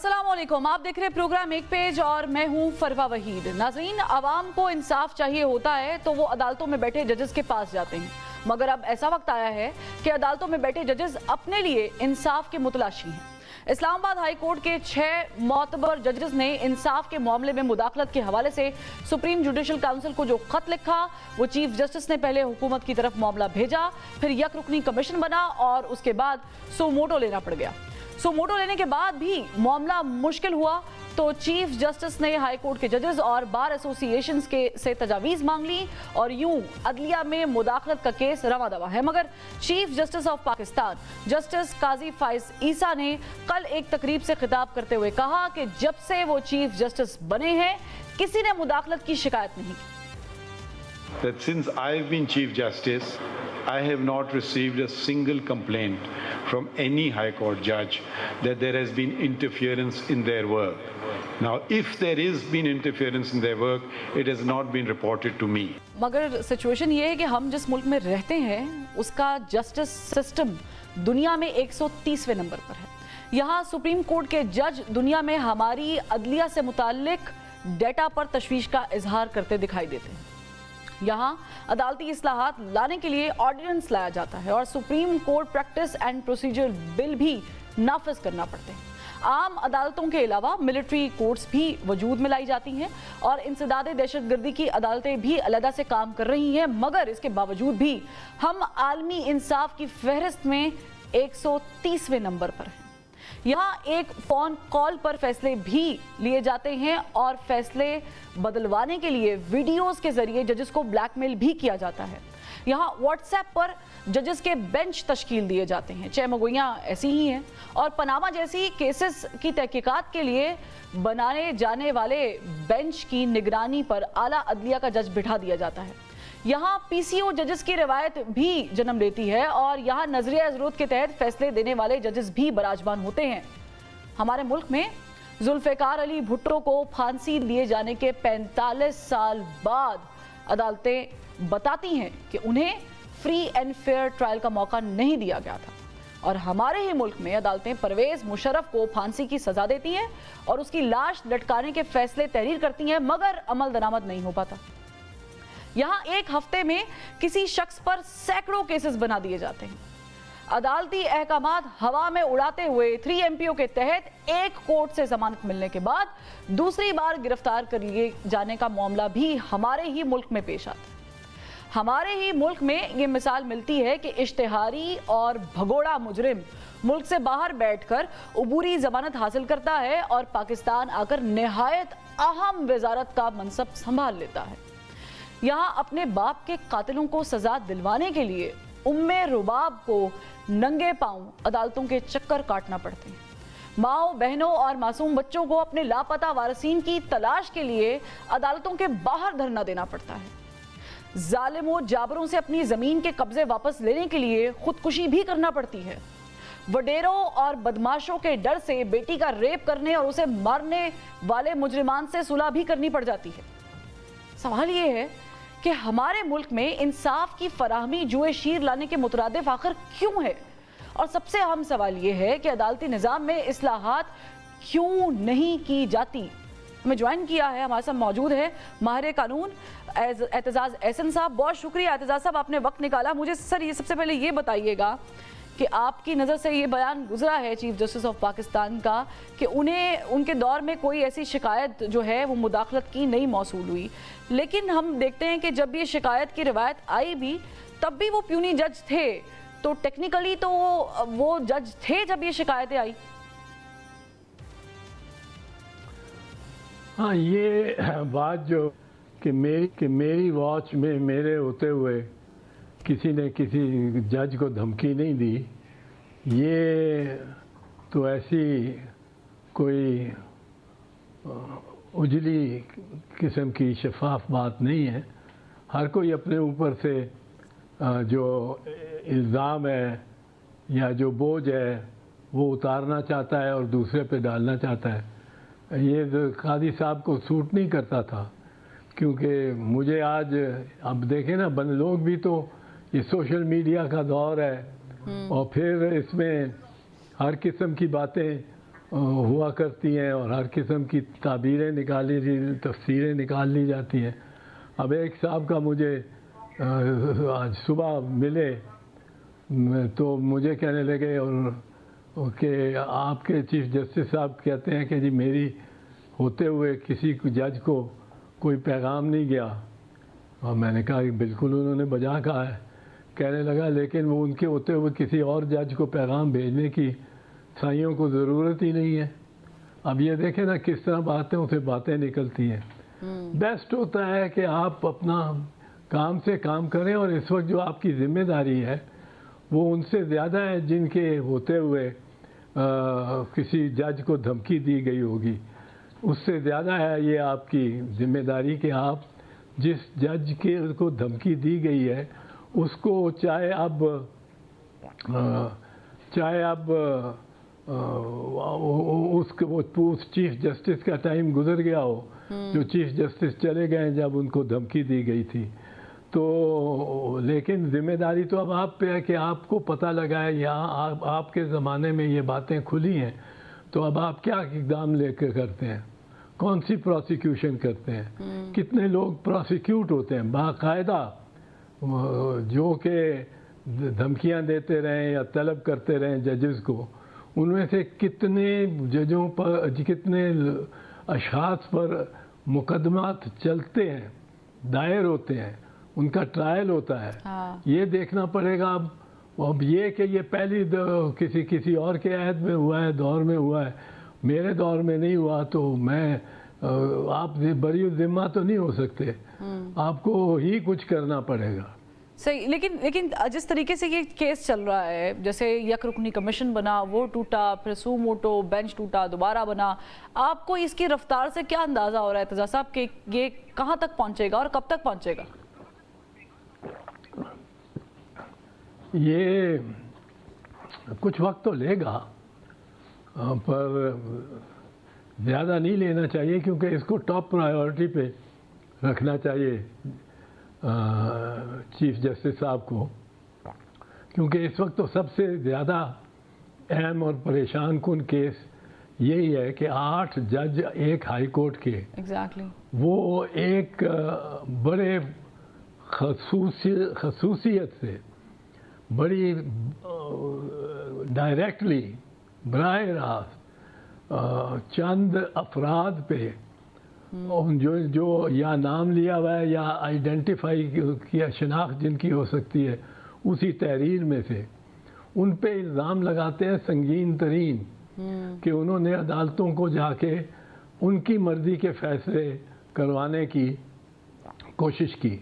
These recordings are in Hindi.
अस्सलाम वालेकुम, आप देख रहे हैं प्रोग्राम एक पेज और मैं हूं फरवा वहीद। नाज़रीन, आवाम को इंसाफ चाहिए होता है तो वो अदालतों में बैठे जजेस के पास जाते हैं, मगर अब ऐसा वक्त आया है कि अदालतों में बैठे जजेस अपने लिए इंसाफ के मुतलाशी हैं। इस्लामाबाद हाई कोर्ट के 6 मोतबर जजेस ने इंसाफ के मामले में मुदाखलत के हवाले से सुप्रीम जुडिशल काउंसिल को जो खत लिखा, वो चीफ जस्टिस ने पहले हुकूमत की तरफ मामला भेजा, फिर यक रुकनी कमीशन बना और उसके बाद सोमोटो लेना पड़ गया। सोमोटो लेने के बाद भी मामला मुश्किल हुआ तो चीफ जस्टिस ने हाई कोर्ट के जजेस और बार एसोसिएशन से तजावीज़ मांग ली और यूं अदलिया में मुदाखलत का केस रवा दवा है। मगर chief justice of Pakistan justice Qazi Faez Isa ने कल एक तकरीब से खिताब करते हुए कहा कि जब से वो चीफ जस्टिस बने हैं किसी ने मुदाखलत की शिकायत नहीं की। That since I've been Chief Justice, I have not received a single complaint from any High Court judge that there has been interference in their work. Now, if there is been interference in their work, it has not been reported to me. मगर सिचुएशन ये है कि हम जिस मुल्क में रहते हैं उसका जस्टिस सिस्टम दुनिया में 130वें नंबर पर है। यहाँ सुप्रीम कोर्ट के जज दुनिया में हमारी अदलिया से मुताल्लिक डेटा पर तशवीश का इजहार करते दिखाई देते हैं। यहाँ अदालती इस्लाहात लाने के लिए ऑर्डिनेंस लाया जाता है और supreme court practice and procedure bill भी नाफिज करना पड़ते हैं। आम अदालतों के अलावा मिलिट्री कोर्ट्स भी वजूद में लाई जाती हैं और इंसदाद दहशतगर्दी की अदालतें भी अलहदा से काम कर रही हैं, मगर इसके बावजूद भी हम आलमी इंसाफ की फहरिस्त में 130वें नंबर पर हैं। यहाँ एक फोन कॉल पर फैसले भी लिए जाते हैं और फैसले बदलवाने के लिए वीडियोस के जरिए जजेस को ब्लैकमेल भी किया जाता है। यहाँ व्हाट्सएप पर जजेस के बेंच तश्कील दिए जाते हैं। चेमगोइयाँ ऐसी ही हैं और पनामा जैसी केसेस की तहकीकात के लिए बनाने जाने वाले बेंच की निगरानी पर आला अदलिया का जज बिठा दिया जाता है। यहाँ पीसीओ जजेस की रिवायत भी जन्म लेती है और यहाँ नजरिया ज़रूरत के तहत फैसले देने वाले जजेस भी बराजमान होते हैं। हमारे मुल्क में जुल्फ़िकार अली भुट्टो को फांसी दिए जाने के 45 साल बाद अदालतें बताती हैं कि उन्हें फ्री एंड फेयर ट्रायल का मौका नहीं दिया गया था और हमारे ही मुल्क में अदालतें परवेज मुशर्रफ को फांसी की सजा देती हैं और उसकी लाश लटकाने के फैसले तहरीर करती हैं, मगर अमल दरामद नहीं हो पाता। यहाँ एक हफ्ते में किसी शख्स पर सैकड़ों केसेस बना दिए जाते हैं। अदालती अहकामात हवा में उड़ाते हुए 3 MPO के तहत एक कोर्ट से जमानत मिलने के बाद दूसरी बार गिरफ्तार कर लिए जाने का मामला भी हमारे ही मुल्क में पेश आता है। हमारे ही मुल्क में ये मिसाल मिलती है कि इश्तिहारी और भगोड़ा मुजरिम मुल्क से बाहर बैठकर उबूरी जमानत हासिल करता है और पाकिस्तान आकर निहायत अहम वजारत का मनसब संभाल लेता है। यहाँ अपने बाप के कातिलों को सजा दिलवाने के लिए उम्मे रुबाब को नंगे पांव अदालतों के चक्कर काटना पड़ते हैं। माओ बहनों और मासूम बच्चों को अपने लापता वारसीन की तलाश के लिए अदालतों के बाहर धरना देना पड़ता है। जालिमों जाबरों से अपनी जमीन के कब्जे वापस लेने के लिए खुदकुशी भी करना पड़ती है। वडेरों और बदमाशों के डर से बेटी का रेप करने और उसे मारने वाले मुजरिमान से सुलह भी करनी पड़ जाती है। सवाल ये है कि हमारे मुल्क में इंसाफ की फराहमी जुए शीर लाने के मुतरादिफ आखिर क्यों है, और सबसे अहम सवाल यह है कि अदालती निज़ाम में इस्लाहात क्यों नहीं की जाती। हमें ज्वाइन किया है, हमारे साथ मौजूद है माहिर कानून एतजाज़ एहसन साहब। बहुत शुक्रिया एतजाज़ साहब, आपने वक्त निकाला। मुझे सर ये सबसे पहले ये बताइएगा कि आपकी नज़र से ये बयान गुजरा है चीफ जस्टिस ऑफ पाकिस्तान का कि उन्हें उनके दौर में कोई ऐसी शिकायत जो है वो मुदाखलत की नहीं मौसूल हुई, लेकिन हम देखते हैं कि जब ये शिकायत की रिवायत आई भी तब भी वो प्यूनी जज थे, तो टेक्निकली तो वो जज थे जब ये शिकायतें आई। हाँ, ये बात जो कि मेरी वॉच में मेरे होते हुए किसी ने किसी जज को धमकी नहीं दी, ये तो ऐसी कोई उजली किस्म की शफाफ बात नहीं है। हर कोई अपने ऊपर से जो इल्ज़ाम है या जो बोझ है वो उतारना चाहता है और दूसरे पे डालना चाहता है। ये कादी साहब को सूट नहीं करता था, क्योंकि मुझे आज अब देखें ना, लोग भी तो ये सोशल मीडिया का दौर है और फिर इसमें हर किस्म की बातें हुआ करती हैं और हर किस्म की ताबीरें निकाली तफसीरें निकाल ली जाती हैं। अब एक साहब का मुझे आज सुबह मिले तो मुझे कहने लगे और कि आपके चीफ जस्टिस साहब कहते हैं कि जी मेरी होते हुए किसी जज को कोई पैगाम नहीं गया। और मैंने कहा कि बिल्कुल उन्होंने बजा कहा है। कहने लगा लेकिन वो उनके होते हुए किसी और जज को पैगाम भेजने की साइयों को ज़रूरत ही नहीं है। अब ये देखें ना किस तरह बातों से बातें निकलती हैं। बेस्ट होता है कि आप अपना काम से काम करें और इस वक्त जो आपकी ज़िम्मेदारी है वो उनसे ज़्यादा है जिनके होते हुए किसी जज को धमकी दी गई होगी। उससे ज़्यादा है ये आपकी ज़िम्मेदारी कि आप जिस जज के को धमकी दी गई है उसको चाहे अब उस चीफ जस्टिस का टाइम गुजर गया हो, जो चीफ जस्टिस चले गए जब उनको धमकी दी गई थी, तो लेकिन जिम्मेदारी तो अब आप पे है कि आपको पता लगा है यहाँ आपके ज़माने में ये बातें खुली हैं, तो अब आप क्या इक़दाम लेकर करते हैं, कौन सी प्रोसिक्यूशन करते हैं, कितने लोग प्रोसिक्यूट होते हैं बाकायदा, जो कि धमकियां देते रहें या तलब करते रहें जजेस को, उनमें से कितने जजों पर कितने अशख़ास पर मुकदमात चलते हैं, दायर होते हैं, उनका ट्रायल होता है। हाँ। ये देखना पड़ेगा। अब ये कि ये पहली किसी और के अहद में हुआ है, दौर में हुआ है, मेरे दौर में नहीं हुआ, तो मैं आप बरी ज़िम्मा तो नहीं हो सकते, आपको ही कुछ करना पड़ेगा। सही, लेकिन जिस तरीके से ये केस चल रहा है, जैसे यकरुकनी कमीशन बना, वो टूटा, फिर सू मोटो बेंच टूटा, दोबारा बना, आपको इसकी रफ्तार से क्या अंदाज़ा हो रहा है एतजाज़ साहब कि ये कहाँ तक पहुँचेगा और कब तक पहुँचेगा? ये कुछ वक्त तो लेगा, पर ज़्यादा नहीं लेना चाहिए, क्योंकि इसको टॉप प्रायोरिटी पे रखना चाहिए चीफ जस्टिस साहब को, क्योंकि इस वक्त तो सबसे ज़्यादा अहम और परेशान कुन केस यही है कि 8 जज एक हाई कोर्ट के Exactly. वो एक बड़े खसूसियत से बड़ी डायरेक्टली बराह रास्त चंद अफराद पे जो या नाम लिया हुआ है या आइडेंटिफाई किया शनाख्त जिनकी हो सकती है उसी तहरीर में से उन पे इल्ज़ाम लगाते हैं संगीन तरीन कि उन्होंने अदालतों को जाके उनकी मर्ज़ी के फैसले करवाने की कोशिश की।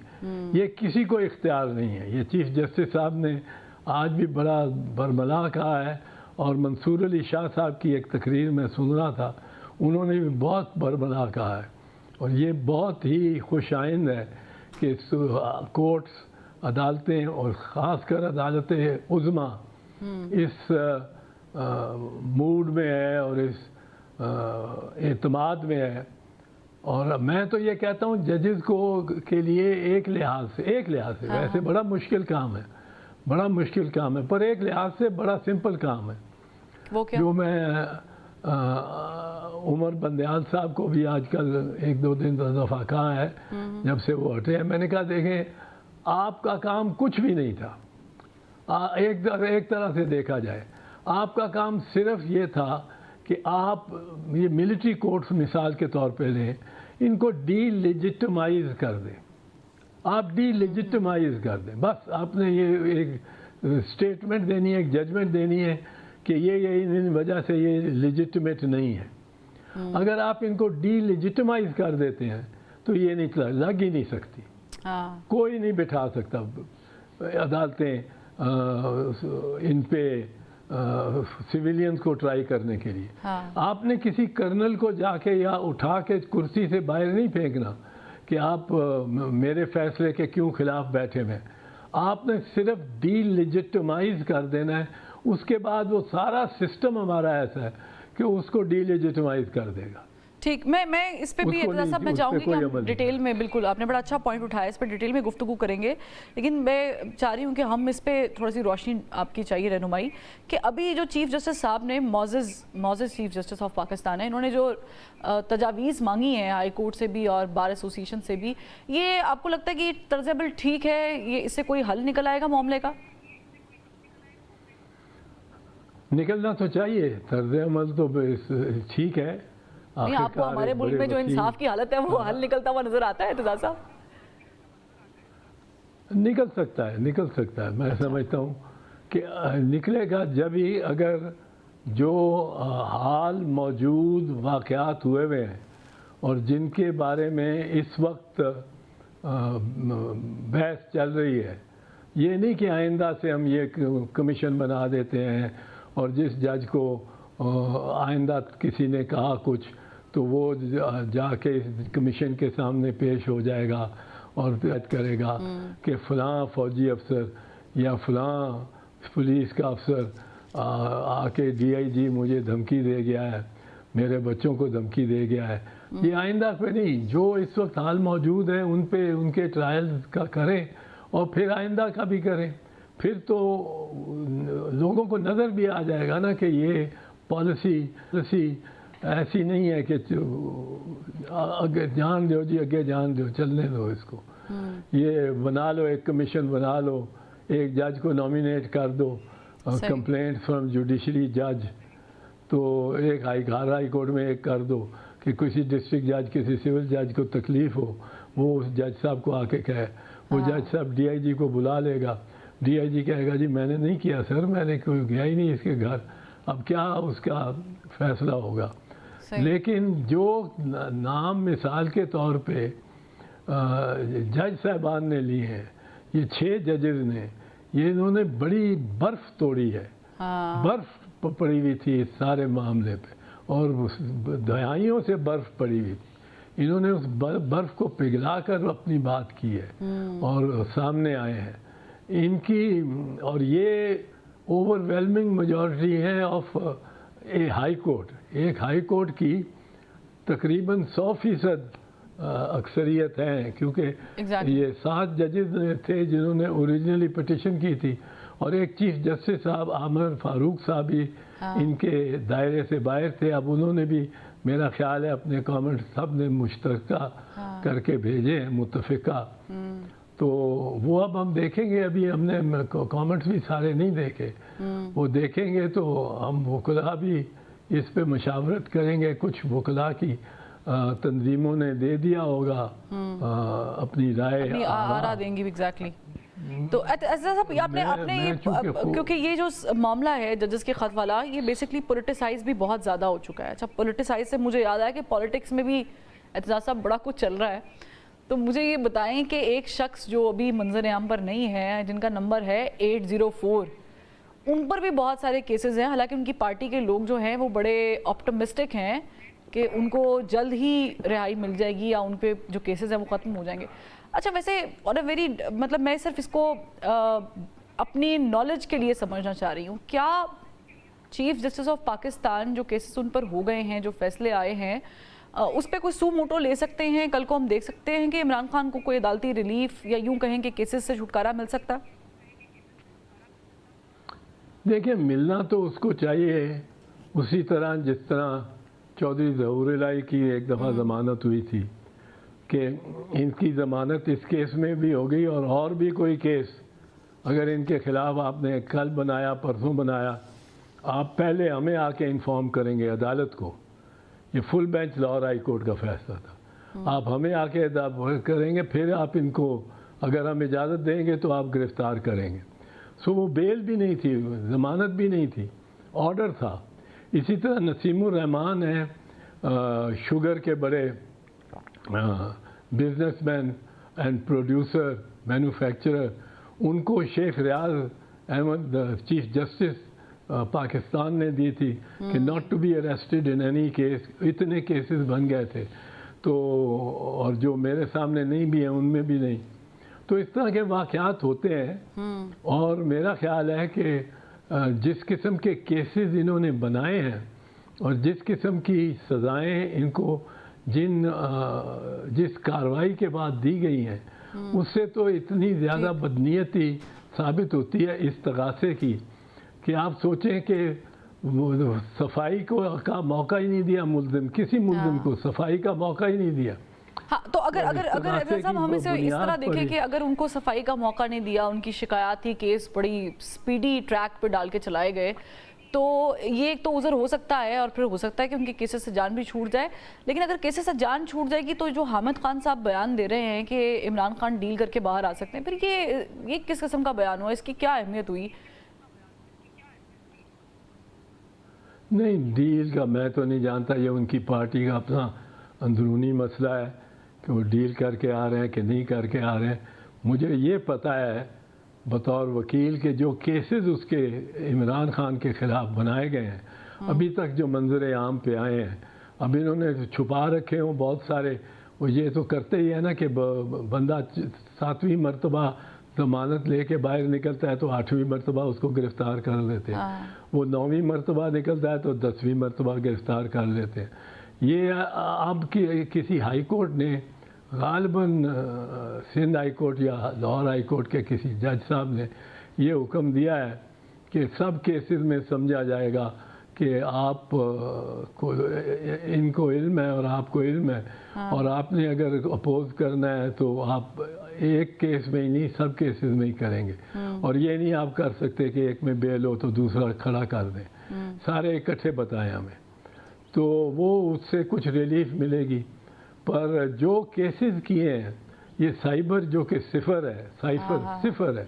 ये किसी को इख्तियार नहीं है। ये चीफ जस्टिस साहब ने आज भी बड़ा बरमला कहा है, और मंसूर अली शाह साहब की एक तकरीर में सुन रहा था, उन्होंने भी बहुत बरमला कहा है। और ये बहुत ही खुशाइंद है कि कोर्ट्स, अदालतें और ख़ासकर अदालतें उज़्मा इस मूड में है और इस एतमाद में है। और मैं तो ये कहता हूँ जजेस को के लिए एक लिहाज से हाँ। वैसे बड़ा मुश्किल काम है, पर एक लिहाज से बड़ा सिंपल काम है। वो क्या? जो मैं उमर बंदयाल साहब को भी आजकल 1-2 दिन दफ़ा कहा है जब से वो हटे हैं, मैंने कहा देखें आपका काम कुछ भी नहीं था। एक तरह से देखा जाए आपका काम सिर्फ ये था कि आप ये मिलिट्री कोर्ट्स मिसाल के तौर पे लें, इनको डीलेजिटिमाइज कर दें, आप डीलेजिटिमाइज कर दें। बस आपने ये एक स्टेटमेंट देनी है, एक जजमेंट देनी है कि ये इन वजह से ये लेजिटिमेट नहीं है। अगर आप इनको डीलेजिटिमाइज कर देते हैं तो ये नहीं लग ही नहीं सकती। हाँ। कोई नहीं बिठा सकता अदालतें इन पे सिविलियंस को ट्राई करने के लिए। हाँ। आपने किसी कर्नल को जाके या उठा के कुर्सी से बाहर नहीं फेंकना कि आप मेरे फैसले के क्यों खिलाफ बैठे हुए। आपने सिर्फ डीलेजिटिमाइज कर देना है, उसके बाद वो सारा सिस्टम हमारा ऐसा है कि उसको डीलेजिटिमाइज कर देगा। ठीक, मैं इस पे भी उसको एतज़ा साहब मैं उस पे चाहूँगी कि कोई हम अमल नहीं। डिटेल में, बिल्कुल आपने बड़ा अच्छा पॉइंट उठाया, इस पे डिटेल में गुफ्तगू करेंगे, लेकिन मैं चाह रही हूँ कि हम इस पे थोड़ी सी रोशनी आपकी चाहिए, रहनुमाई, कि अभी जो चीफ जस्टिस साहब ने, मोअज़्ज़ज़ चीफ जस्टिस ऑफ पाकिस्तान है, इन्होंने जो तजावीज़ मांगी हैं हाई कोर्ट से भी और बार एसोसिएशन से भी, ये आपको लगता है कि तर्ज़ अमल ठीक है, ये इससे कोई हल निकल आएगा मामले का? निकलना तो चाहिए, तर्ज अमल तो ठीक है। नहीं, आपको आखिरकार हमारे एक मुल्क बड़े में जो वकील इंसाफ की हालत है वो हल निकलता हुआ नजर आता है एतज़ा साहब? निकल सकता है, निकल सकता है। मैं समझता हूँ कि निकलेगा जब ही अगर जो हाल मौजूद वाक़यात हुए हुए हैं और जिनके बारे में इस वक्त बहस चल रही है, ये नहीं कि आइंदा से हम ये कमीशन बना देते हैं और जिस जज को आइंदा किसी ने कहा कुछ तो वो जाके कमीशन के सामने पेश हो जाएगा और जज करेगा कि फ़लाँ फ़ौजी अफसर या फ़लाँ पुलिस का अफसर आके DIG मुझे धमकी दे गया है, मेरे बच्चों को धमकी दे गया है। ये आइंदा पे नहीं, जो इस वक्त हाल मौजूद है उन पे उनके ट्रायल का करें और फिर आइंदा का भी करें। फिर तो लोगों को नज़र भी आ जाएगा ना कि ये पॉलिसी ऐसी नहीं है कि अगे जान दो जी, अगे जान दो, चलने दो इसको। ये बना लो, एक कमीशन बना लो, एक जज को नॉमिनेट कर दो, कंप्लेंट फ्रॉम जुडिशरी जज, तो एक हाई कोर्ट में एक कर दो कि किसी डिस्ट्रिक्ट जज, किसी सिविल जज को तकलीफ़ हो, वो उस जज साहब को आके कहे, वो जज साहब DIG को बुला लेगा, DIG कहेगा जी मैंने नहीं किया सर, मैंने कोई गया ही नहीं इसके घर, अब क्या उसका फैसला होगा। लेकिन जो नाम मिसाल के तौर पे जज साहबान ने लिए हैं, ये 6 जजेस ने, ये इन्होंने बड़ी बर्फ़ तोड़ी है। बर्फ़ पड़ी हुई थी इस सारे मामले पे और दहाइयों से बर्फ़ पड़ी हुई थी। इन्होंने उस बर्फ़ को पिघला कर अपनी बात की है और सामने आए हैं इनकी, और ये ओवरवेलमिंग मेजॉरिटी है ऑफ ए हाई कोर्ट। एक हाई कोर्ट की तकरीबन 100% अक्सरियत है, क्योंकि ये 7 जजेस थे जिन्होंने ओरिजिनली पिटिशन की थी और एक चीफ जस्टिस साहब आमिर फारूक साहब भी इनके दायरे से बाहर थे। अब उन्होंने भी मेरा ख्याल है अपने कमेंट सब ने मुश्तरका करके भेजे हैं, मुत्तफ़िका। तो वो अब हम देखेंगे, अभी हमने कमेंट्स भी सारे नहीं देखे, वो देखेंगे तो हम वकला भी इस पे मशावरत करेंगे। कुछ वकला की तंजीमों ने दे दिया होगा अपनी राय, आरा देंगी एग्जैक्टली। तो ऐसा सब आपने क्योंकि ये जो मामला है जजेस के खत वाला, ये बेसिकली पॉलिटिसाइज भी बहुत ज़्यादा हो चुका है। अच्छा, पॉलिटिसाइज से मुझे याद आया कि पॉलिटिक्स में भी एतज़ा साहब बड़ा कुछ चल रहा है। तो मुझे ये बताएं कि एक शख्स जो अभी मंजर आम पर नहीं है, जिनका नंबर है 804, उन पर भी बहुत सारे केसेस हैं। हालांकि उनकी पार्टी के लोग जो हैं वो बड़े ऑप्टिमिस्टिक हैं कि उनको जल्द ही रिहाई मिल जाएगी या उन पे जो केसेस हैं वो ख़त्म हो जाएंगे। अच्छा, वैसे और अ वेरी मतलब मैं सिर्फ इसको अपनी नॉलेज के लिए समझना चाह रही हूँ, क्या चीफ जस्टिस ऑफ पाकिस्तान जो केसेस उन पर हो गए हैं, जो फैसले आए हैं, उस पर कोई सू मोटो ले सकते हैं? कल को हम देख सकते हैं कि इमरान खान को कोई अदालती रिलीफ या यूं कहें कि केसेस से छुटकारा मिल सकता? देखिए, मिलना तो उसको चाहिए उसी तरह जिस तरह चौधरी ज़हूर इलाही की एक दफ़ा ज़मानत हुई थी कि इनकी ज़मानत इस केस में भी हो गई और भी कोई केस अगर इनके ख़िलाफ़ आपने कल बनाया, परसों बनाया, आप पहले हमें आके इन्फॉर्म करेंगे अदालत को। ये full bench Lahore high court का फैसला था। आप हमें आके करेंगे, फिर आप इनको अगर हम इजाज़त देंगे तो आप गिरफ़्तार करेंगे। सो वो बेल भी नहीं थी, ज़मानत भी नहीं थी, ऑर्डर था। इसी तरह नसीमुर रहमान है, शुगर के बड़े बिजनेसमैन एंड प्रोड्यूसर, मैन्युफैक्चरर, उनको शेख रियाज अहमद चीफ जस्टिस पाकिस्तान ने दी थी कि not to be arrested in any case. इतने केसेस बन गए थे, तो और जो मेरे सामने नहीं भी हैं उनमें भी नहीं। तो इस तरह के वाक़यात होते हैं और मेरा ख्याल है कि जिस किस्म के केसेस इन्होंने बनाए हैं और जिस किस्म की सज़ाएं इनको जिस कार्रवाई के बाद दी गई हैं उससे तो इतनी ज़्यादा बदनीयती साबित होती है इस तगासे की कि आप सोचें कि सफाई का मौका ही नहीं दिया मुल्ज़िम, किसी मुल्ज़िम को सफाई का मौका ही नहीं दिया। हाँ, तो अगर एहसास साहब हम इसे इस तरह देखें कि अगर उनको सफाई का मौका नहीं दिया, उनकी शिकायत थी, केस बड़ी स्पीडी ट्रैक पे डाल के चलाए गए, तो ये एक तो उज़र हो सकता है और फिर हो सकता है कि उनके केसेस से जान भी छूट जाए। लेकिन अगर केसेस से जान छूट जाएगी तो जो हामिद खान साहब बयान दे रहे हैं कि इमरान खान डील करके बाहर आ सकते हैं, फिर ये किस किस्म का बयान हुआ, इसकी क्या अहमियत हुई? नहीं, डील का मैं तो नहीं जानता, ये उनकी पार्टी का अपना अंदरूनी मसला है कि वो डील करके आ रहे हैं कि नहीं करके आ रहे हैं। मुझे ये पता है बतौर वकील के जो केसेस उसके इमरान खान के ख़िलाफ़ बनाए गए हैं, अभी तक जो मंजर आम पे आए हैं, अब इन्होंने छुपा रखे हों बहुत सारे, वो ये तो करते ही है ना कि बंदा 7वीं मरतबा ज़मानत लेके बाहर निकलता है तो 8वीं मरतबा उसको गिरफ़्तार कर लेते हैं, वो 9वीं मरतबा निकलता है तो 10वीं मरतबा गिरफ़्तार कर लेते हैं। ये अब किसी हाई कोर्ट ने गालिबन सिंध हाई कोर्ट या लाहौर हाई कोर्ट के किसी जज साहब ने ये हुक्म दिया है कि सब केसेस में समझा जाएगा कि आप को इनको इल्म है और आपको इल्म है, और आपने अगर अपोज करना है तो आप एक केस में ही नहीं सब केसेस में ही करेंगे, और ये नहीं आप कर सकते कि एक में बेल हो तो दूसरा खड़ा कर दें, सारे इकट्ठे बताएं हमें, तो वो उससे कुछ रिलीफ मिलेगी। पर जो केसेस किए हैं ये साइबर जो कि सिफर है,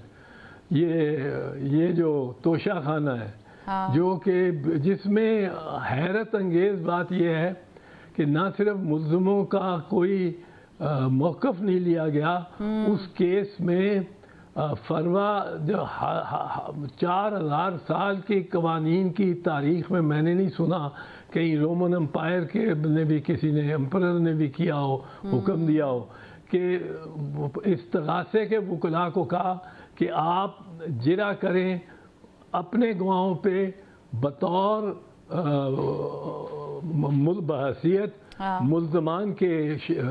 ये जो तोशा खाना है, जो कि जिसमें हैरत अंगेज़ बात यह है कि ना सिर्फ मुल्ज़िमों का कोई मौक़िफ़ नहीं लिया गया, उस केस में फरवा जो 4000 साल के कवानीन की तारीख़ में मैंने नहीं सुना कहीं रोमन एम्पायर के ने भी किसी ने एम्परर ने भी किया हो, हुक्म दिया हो कि इस तगासे के वकला को कहा कि आप जिरा करें अपने गवाहों पे बतौर बहसीयत मुल्ज़मान के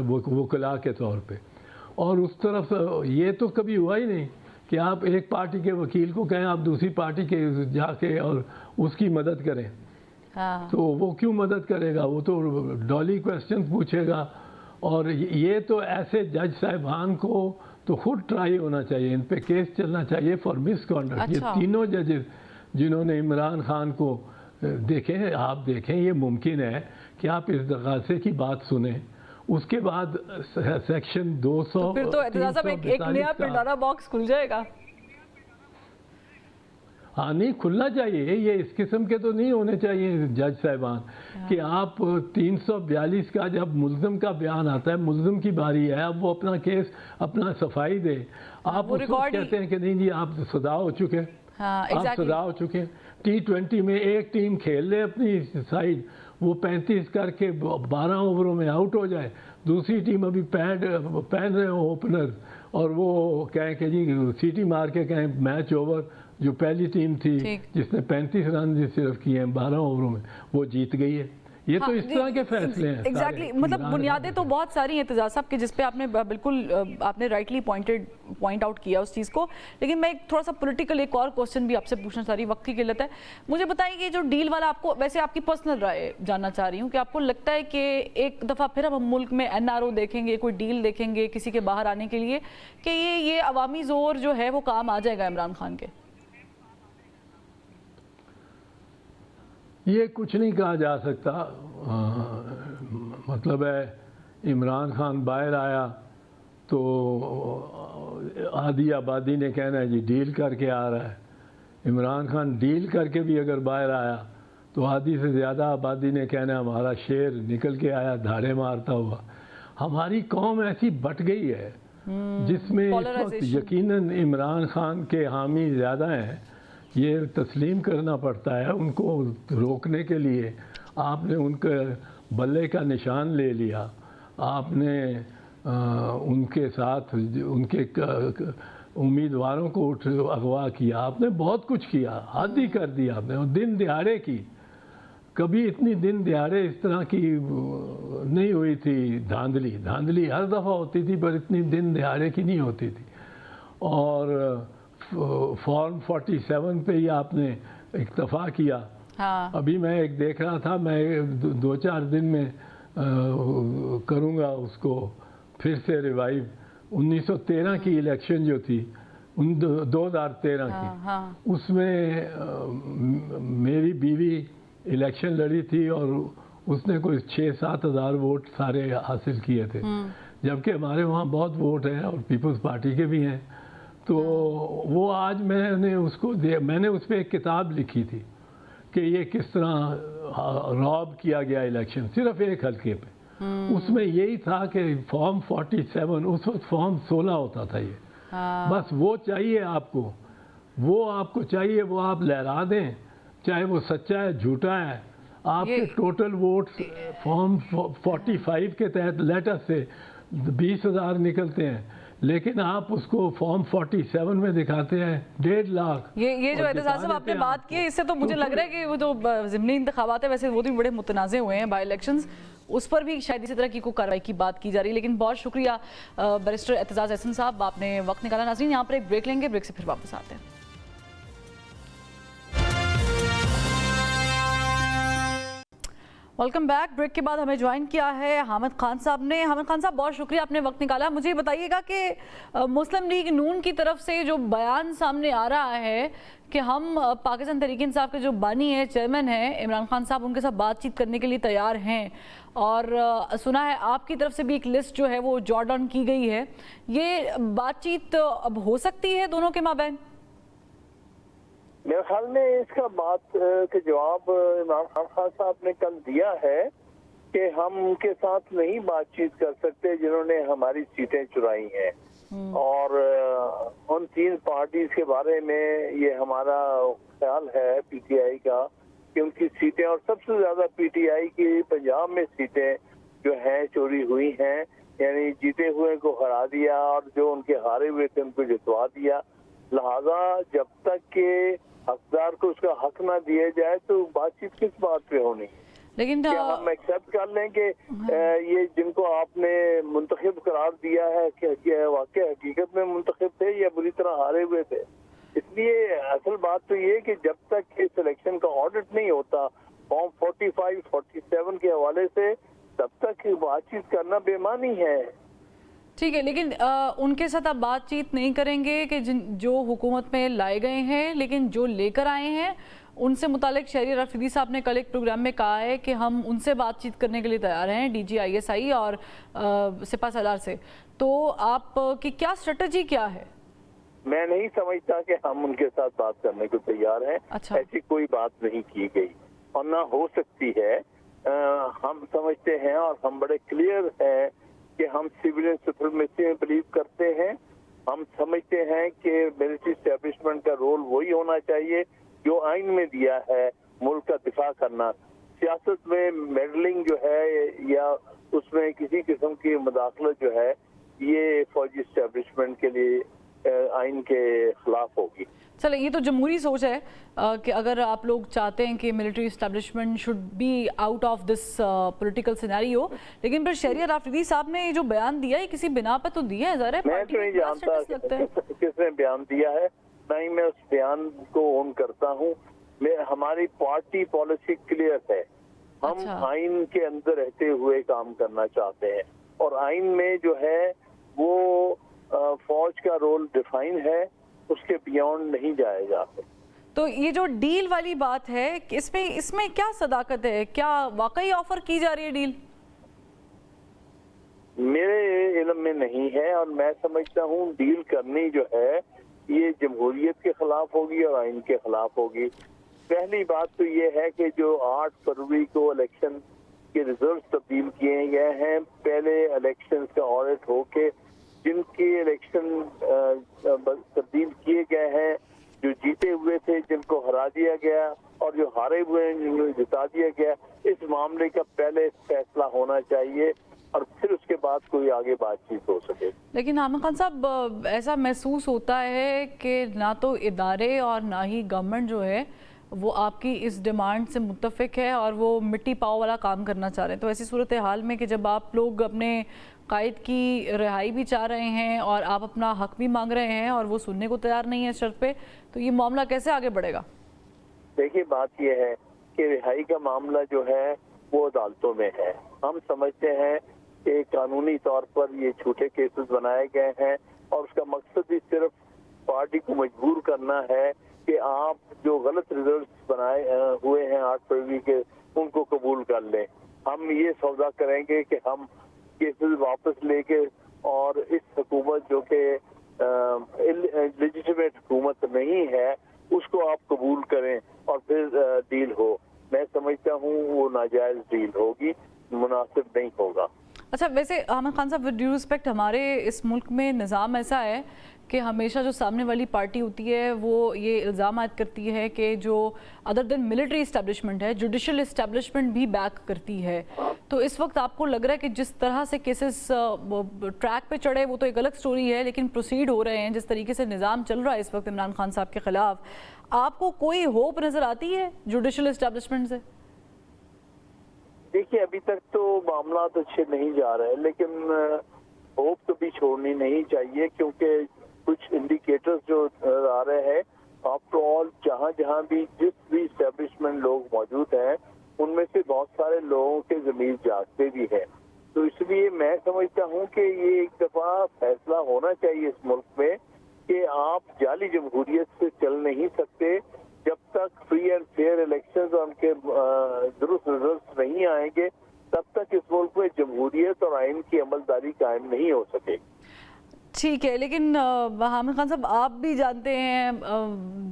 वकला के तौर पे, और उस तरफ ये तो कभी हुआ ही नहीं कि आप एक पार्टी के वकील को कहें आप दूसरी पार्टी के जाके और उसकी मदद करें। तो वो क्यों मदद करेगा, वो तो डॉली क्वेश्चन पूछेगा। और ये तो ऐसे जज साहिबान को तो खुद ट्राई होना चाहिए, इन पे केस चलना चाहिए फॉर मिसकॉन्डक्ट। ये तीनों जजेस जिन्होंने इमरान खान को देखें, आप देखें, ये मुमकिन है कि आप इस दगासे की बात सुने, उसके बाद सेक्शन 200 तो फिर तो एतजाज़ साहब एक नया पंडोरा बॉक्स खुल जाएगा। हाँ, नहीं खुलना चाहिए, ये इस किस्म के तो नहीं होने चाहिए जज साहिबान कि आप 342 का जब मुल्ज़िम का बयान आता है, मुल्ज़िम की बारी है, अब वो अपना केस अपना सफाई दे, आप उसको कहते हैं कि नहीं जी आप सदा हो चुके हैं, आप सदा हो चुके हैं। T20 में एक टीम खेल ले अपनी साइड, वो 35 करके 12 ओवरों में आउट हो जाए, दूसरी टीम अभी पहन रहे हो ओपनर और वो कहें कि जी सीटी मार के कहें मैच ओवर, जो पहली टीम थी जिसने 35 रन सिर्फ किए हैं 12 ओवरों में, वो जीत गई है। ये तो इस तरह के फैसले हैं। एग्जैक्टली, मतलब बुनियादें तो बहुत सारी हैं एतजाज़ साहब के, जिस पे आपने बिल्कुल आपने राइटली पॉइंट आउट किया उस चीज़ को। लेकिन मैं थोड़ा सा पॉलिटिकल एक और क्वेश्चन भी आपसे पूछना चाह रही हूँ, वक्त की किल्लत है। मुझे बताइए कि जो डील वाला, आपको वैसे आपकी पर्सनल राय जानना चाह रही हूँ कि आपको लगता है कि एक दफ़ा फिर हम मुल्क में NRO देखेंगे, कोई डील देखेंगे किसी के बाहर आने के लिए, कि ये अवामी जोर जो है वो काम आ जाएगा इमरान खान के? ये कुछ नहीं कहा जा सकता। मतलब है इमरान खान बाहर आया तो आधी आबादी ने कहना है जी डील करके आ रहा है, इमरान खान डील करके भी अगर बाहर आया तो आधी से ज़्यादा आबादी ने कहना है हमारा शेर निकल के आया धाड़े मारता हुआ। हमारी कौम ऐसी बट गई है जिसमें इस वक्त यकीनन इमरान खान के हामी ज़्यादा हैं, ये तस्लीम करना पड़ता है। उनको रोकने के लिए आपने उनके बल्ले का निशान ले लिया, आपने उनके साथ उनके उम्मीदवारों को अगवा किया, आपने बहुत कुछ किया, हद ही कर दिया आपने, और दिन दिहाड़े की कभी इतनी दिन दिहाड़े इस तरह की नहीं हुई थी धांधली हर दफ़ा होती थी, पर इतनी दिन दिहाड़े की नहीं होती थी। और फॉर्म 47 पे ही आपने इक्तफा किया। हाँ। अभी मैं एक देख रहा था, मैं 2-4 दिन में करूँगा उसको फिर से रिवाइव। 1913 की इलेक्शन जो थी, 2013 की, हाँ। उसमें मेरी बीवी इलेक्शन लड़ी थी और उसने कोई 6-7 हज़ार वोट सारे हासिल किए थे, जबकि हमारे वहाँ बहुत वोट हैं और पीपल्स पार्टी के भी हैं। तो वो आज मैंने उस पर एक किताब लिखी थी कि ये किस तरह रॉब किया गया इलेक्शन, सिर्फ एक हल्के पे। उसमें यही था कि फॉर्म 47, उस वक्त फॉर्म 16 होता था ये। बस वो चाहिए आपको, वो चाहिए, वो आप लहरा दें, चाहे वो सच्चा है झूठा है। आपके टोटल वोट फॉर्म 45 के तहत लेटर से 20,000 निकलते हैं, लेकिन आप उसको फॉर्म 47 में दिखाते हैं 1.5 लाख। ये जो एहतजाज साहब आपने बात की है, इससे तो मुझे लग रहा है कि वो जो ज़िमनी इंतखाबात है, वैसे वो भी बड़े मुतनाज़े हुए हैं, बाई इलेक्शंस, उस पर भी शायद इसी तरह की कोई कार्रवाई की बात की जा रही है। लेकिन बहुत शुक्रिया बैरिस्टर एतजाज अहसन साहब, आपने वक्त निकाला। नाज़रीन, यहाँ पर एक ब्रेक लेंगे, ब्रेक से फिर वापस आते हैं। Welcome back. ब्रेक के बाद हमें ज्वाइन किया है हामिद खान साहब ने। हामिद खान साहब, बहुत शुक्रिया, आपने वक्त निकाला। मुझे ये बताइएगा कि मुस्लिम लीग नून की तरफ से जो बयान सामने आ रहा है कि हम पाकिस्तान तहरीक इंसाफ के जो बानी है, चेयरमैन हैं इमरान खान साहब, उनके साथ बातचीत करने के लिए तैयार हैं, और सुना है आपकी तरफ से भी एक लिस्ट जो है वो जॉट डाउन की गई है। ये बातचीत अब हो सकती है दोनों के माबैन? मेरे ख्याल में इसका बात के जवाब इमरान खान साहब ने कल दिया है कि हम उनके साथ नहीं बातचीत कर सकते जिन्होंने हमारी सीटें चुराई हैं, और उन 3 पार्टीज के बारे में ये हमारा ख्याल है पीटीआई का कि उनकी सीटें, और सबसे ज्यादा पीटीआई की पंजाब में सीटें जो हैं चोरी हुई हैं, यानी जीते हुए को हरा दिया और जो उनके हारे हुए थे उनको जितवा दिया। लिहाजा जब तक के हकदार को उसका हक ना दिया जाए तो बातचीत किस बात पे होनी। लेकिन क्या हम एक्सेप्ट कर लें कि ये जिनको आपने मुंतखब करार दिया है कि वाकई हकीकत में मुंतखब थे या बुरी तरह हारे हुए थे? इसलिए असल बात तो ये कि जब तक इस इलेक्शन का ऑडिट नहीं होता फॉर्म 45, 47 के हवाले से, तब तक बातचीत करना बेमानी है। ठीक है, लेकिन उनके साथ आप बातचीत नहीं करेंगे कि जो हुकूमत में लाए गए हैं, लेकिन जो लेकर आए हैं उनसे मुतालिक शहरियार अफरीदी साहब ने कल एक प्रोग्राम में कहा है कि हम उनसे बातचीत करने के लिए तैयार हैं, डीजी ISI और सिपा सलार से। तो आप की क्या स्ट्रेटजी क्या है? मैं नहीं समझता कि हम उनके साथ बात करने को तैयार हैं। अच्छा। ऐसी कोई बात नहीं की गई और ना हो सकती है। हम समझते हैं और हम बड़े क्लियर हैं कि हम सिविलियन सुप्रीमेसी में बिलीव करते हैं। हम समझते हैं कि मिलिट्री एस्टेब्लिशमेंट का रोल वही होना चाहिए जो आइन में दिया है, मुल्क का दिफा करना। सियासत में मेडलिंग जो है या उसमें किसी किस्म की मुदाखलत जो है, ये फौजी एस्टेब्लिशमेंट के लिए आइन के खिलाफ होगी। चले, ये तो जमहूरी सोच है कि अगर आप लोग चाहते हैं कि military establishment should be out of this political scenario, लेकिन फिर शहरियार अफरीदी साहब ने जो बयान दिया है किसी बिना पर तो दिया है। ज़रा मैं तो नहीं जानता किसने बयान दिया है, ना ही मैं उस बयान को ओन करता हूँ। हमारी पार्टी पॉलिसी क्लियर है, हम अच्छा। आइन के अंदर रहते हुए काम करना चाहते हैं और आइन में जो है वो फौज का रोल डिफाइन है, उसके बियॉन्ड नहीं जाएगा। तो ये जो डील वाली बात है, इसमें क्या सदाकत है? क्या वाकई ऑफर की जा रही है डील? मेरे इल्म में नहीं है और मैं समझता हूँ डील करनी जो है ये जमहूरियत के खिलाफ होगी और आइन के खिलाफ होगी। पहली बात तो ये है कि जो 8 फरवरी को इलेक्शन के रिजल्ट तब्दील किए गए हैं, पहले इलेक्शन का ऑडिट होके जिनके इलेक्शन तब्दील किए गए हैं, जो जीते हुए थे जिनको हरा दिया गया और जो हारे हुए हैं जिनको जिता दिया गया, इस मामले का पहले फैसला होना चाहिए और फिर उसके बाद कोई आगे बातचीत हो सके। लेकिन हामिद खान साहब, ऐसा महसूस होता है कि ना तो इदारे और ना ही गवर्नमेंट जो है वो आपकी इस डिमांड से मुत्तफिक है और वो मिट्टी पाव वाला काम करना चाह रहे हैं। तो ऐसी सूरत हाल में कि जब आप लोग अपने कायद की रिहाई भी चाह रहे हैं और आप अपना हक भी मांग रहे हैं और वो सुनने को तैयार नहीं है शर्त पे, तो ये मामला कैसे आगे बढ़ेगा? देखिए, बात यह है कि रिहाई का मामला जो है वो अदालतों में है। हम समझते हैं कि कानूनी तौर पर ये झूठे केसेस बनाए गए हैं और उसका मकसद ही सिर्फ पार्टी को मजबूर करना है कि आप जो गलत रिजल्ट बनाए हुए हैं 8 फरवरी के, उनको कबूल कर लें। हम ये सौदा करेंगे कि हम केसेस वापस लेके और इस हुकूमत जो कि लेजिटिमेट हुकूमत नहीं है उसको आप कबूल करें और फिर डील हो। मैं समझता हूँ वो नाजायज डील होगी, मुनासिब नहीं होगा। अच्छा, वैसे आमिर खान साहब, विद ड्यू रिस्पेक्ट, हमारे इस मुल्क में निज़ाम ऐसा है कि हमेशा जो सामने वाली पार्टी होती है वो ये इल्ज़ाम आयद करती है कि जो अदर देन मिलिट्री इस्टेब्लिशमेंट है, जुडिशल इस्टेब्लिशमेंट भी बैक करती है। तो इस वक्त आपको लग रहा है कि जिस तरह से केसेस ट्रैक पे चढ़े वो तो एक अलग स्टोरी है, लेकिन प्रोसीड हो रहे हैं, जिस तरीके से निज़ाम चल रहा है इस वक्त इमरान खान साहब के ख़िलाफ़, आपको कोई होप नज़र आती है जुडिशल इस्टेब्लिशमेंट से? देखिए, अभी तक तो मामला तो अच्छे नहीं जा रहे हैं, लेकिन होप तो भी छोड़नी नहीं चाहिए क्योंकि कुछ इंडिकेटर्स जो आ रहे हैं, आफ्टर ऑल जहाँ जहाँ भी जिस भी इस्टेब्लिशमेंट लोग मौजूद हैं उनमें से बहुत सारे लोगों के ज़मीर जागते भी हैं। तो इसलिए मैं समझता हूँ कि ये एक दफ़ा फैसला होना चाहिए इस मुल्क में कि आप जाली जमहूरियत से चल नहीं सकते। जब तक फ्री एंड फेयर इलेक्शंस और उनके दुरुस्त रिजल्ट नहीं आएंगे तब तक इस मुल्क में जमहूरियत और आइन की अमलदारी कायम नहीं हो सकेगी। ठीक है, लेकिन आमिर खान साहब, आप भी जानते हैं,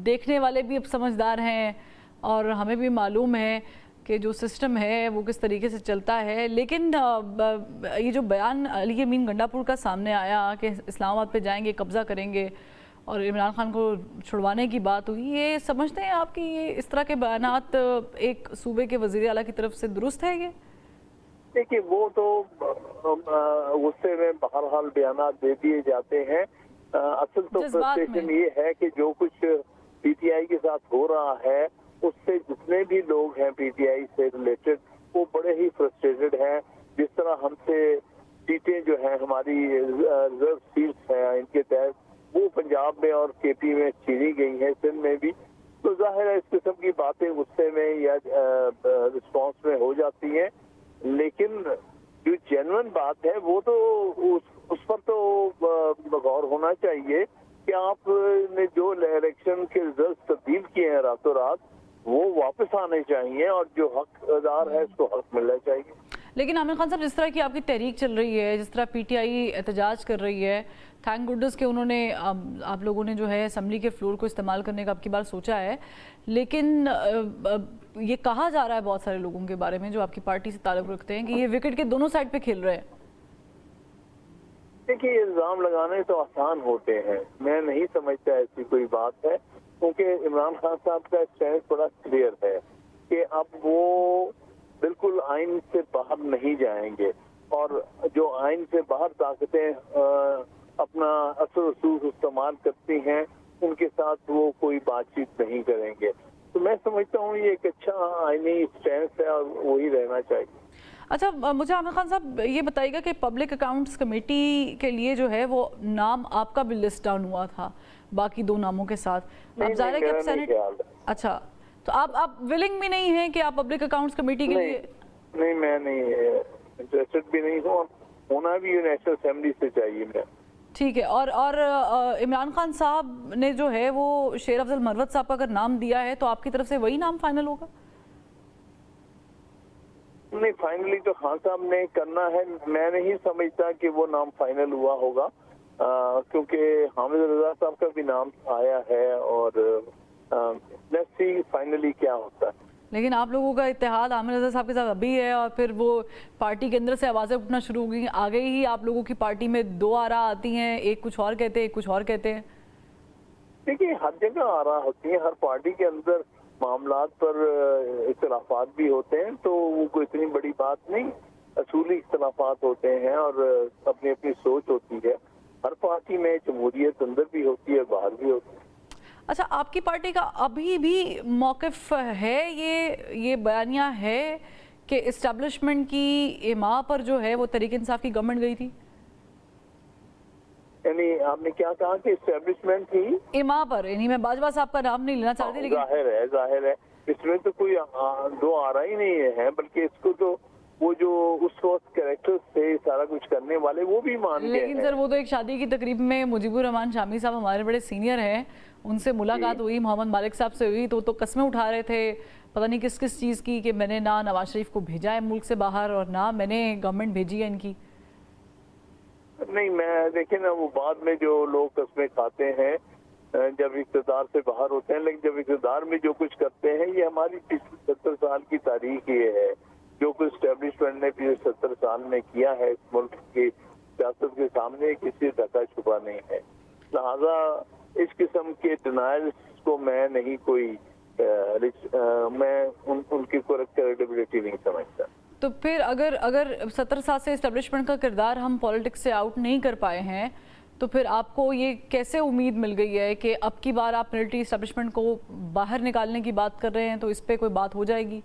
देखने वाले भी अब समझदार हैं और हमें भी मालूम है कि जो सिस्टम है वो किस तरीके से चलता है। लेकिन ये जो बयान अली अमीन गंडापुर का सामने आया कि इस्लामाबाद पे जाएंगे, कब्ज़ा करेंगे और इमरान खान को छुड़वाने की बात हुई, ये समझते हैं आप कि ये इस तरह के बयानात एक सूबे के वज़ीर आला की तरफ से दुरुस्त है? ये देखिए, वो तो गुस्से में बहरहाल बयानात दे दिए जाते हैं। असल तो फ्रस्ट्रेशन ये है कि जो कुछ पीटीआई के साथ हो रहा है उससे जितने भी लोग हैं पीटीआई से रिलेटेड वो बड़े ही फ्रस्ट्रेटेड हैं। जिस तरह हमसे सीटें जो हैं हमारी रिजर्व सीट्स हैं इनके तहत वो पंजाब में और केपी में छीनी गई हैं, सिंध में भी, तो जाहिर है इस किस्म की बातें गुस्से में या रिस्पॉन्स में हो जाती हैं। लेकिन जो जेन्युइन बात है वो तो उस पर तो गौर होना चाहिए कि आपने जो इलेक्शन के रिजल्ट तब्दील किए हैं रातों रात वो वापस आने चाहिए और जो हकदार है उसको हक मिलना चाहिए। लेकिन आमिर खान साहब, जिस तरह की आपकी तहरीक चल रही है, जिस तरह पीटीआई एहतजाज कर रही है, थैंक गुडनेस कि उन्होंने आप लोगों ने जो है असम्बली के फ्लोर को इस्तेमाल करने का अब की बार सोचा है, लेकिन ये कहा जा रहा है बहुत सारे लोगों के बारे में जो आपकी पार्टी से ताल्लुक़ रखते हैं कि ये विकेट के दोनों साइड पे खेल रहे हैं। देखिए, इल्ज़ाम लगाने तो आसान होते हैं, मैं नहीं समझता ऐसी कोई बात है, क्योंकि इमरान खान साहब का स्टैंड बड़ा क्लियर है कि अब वो बिल्कुल आइन से बाहर नहीं जाएंगे और जो आइन से बाहर ताकतें अपना असर रसूख इस्तेमाल करती हैं उनके साथ वो कोई बातचीत नहीं करेंगे। तो मैं समझता हूँ ये एक अच्छा आईनी स्टैंड है और वही रहना चाहिए। अच्छा, मुझे आमिर खान साहब ये बताइएगा कि पब्लिक अकाउंट्स कमेटी के लिए जो है वो नाम आपका भी लिस्ट डाउन हुआ था बाकी दो नामों के साथ। अब ज़ाहिर है कि अब सेनेट, अच्छा, तो आप विलिंग भी नहीं है कि आप पब्लिक अकाउंट्स कमेटी के लिए? नहीं, मैं नहीं इंटरेस्टेड भी नहीं हूँ, होना भी नेशनल असेंबली से चाहिए मैं। ठीक है, और इमरान खान साहब ने जो है वो शेर अफजल मरवत साहब का अगर नाम दिया है तो आपकी तरफ से वही नाम फाइनल होगा? नहीं, फाइनली तो खान साहब ने करना है, मैं नहीं समझता कि वो नाम फाइनल हुआ होगा क्योंकि हामिद रजा साहब का भी नाम आया है और लेट्स सी फाइनली क्या होता है। लेकिन आप लोगों का इत्तेहाद आमिर रजा साहब के साथ अभी है और फिर वो पार्टी के अंदर से आवाज़ें उठना शुरू हो गई, आगे ही आप लोगों की पार्टी में दो आरा आती हैं, एक कुछ और कहते हैं, एक कुछ और कहते हैं। देखिए, हर जगह आरा होती है, हर पार्टी के अंदर मामलात पर इख्तलाफात भी होते हैं, तो वो कोई इतनी बड़ी बात नहीं, असूली इख्तलाफात होते हैं और अपनी अपनी सोच होती है। हर पार्टी में जमहूरियत अंदर भी होती है, बाहर भी होती है। अच्छा, आपकी पार्टी का अभी भी मौक़िफ़ है, ये बयानिया है कि इस्टेब्लिशमेंट की इमा पर जो है वो तहरीक इंसाफ की गवर्नमेंट गई थी? यानी आपने क्या कहा कि एस्टेब्लिशमेंट की इमा पर, यानी मैं बाजवा साहब का नाम नहीं लेना चाहती, लेकिन जाहिर है इसमें तो कोई दो आ रहा ही नहीं है, बल्कि इसको तो वो जो उस वक्त कैरेक्टर्स थे सारा कुछ करने वाले वो भी मान गए लेकिन हैं। सर वो तो एक शादी की तकरीब में मुजीबुर रहमान शामी साहब हमारे बड़े सीनियर हैं, उनसे मुलाकात हुई, मोहम्मद मालिक साहब से हुई, तो कस्में उठा रहे थे पता नहीं किस किस चीज़ की कि मैंने ना नवाज शरीफ को भेजा है मुल्क से बाहर और ना मैंने गवर्नमेंट भेजी है इनकी। नहीं, मैं देखे ना, वो बाद में जो लोग कस्में खाते हैं जब इक़्तिदार से बाहर होते हैं, लेकिन जब इक़्तिदार में जो कुछ करते हैं, ये हमारी 70 साल की तारीख ये है। जो कुछ एस्टेब्लिशमेंट ने पिछले 70 साल में किया है इस मुल्क की सियासत के सामने किसी ढका छुपा नहीं है। लिहाजा इस किस्म के डिनायल्स को मैं नहीं कोई मैं उनकी क्रेडिबिलिटी नहीं समझता। तो फिर अगर 70 साल से इस्टेब्लिशमेंट का किरदार हम पॉलिटिक्स से आउट नहीं कर पाए हैं, तो फिर आपको ये कैसे उम्मीद मिल गई है कि अब की बार आप मिलिट्री इस्टेब्लिशमेंट को बाहर निकालने की बात कर रहे हैं, तो इस पर कोई बात हो जाएगी?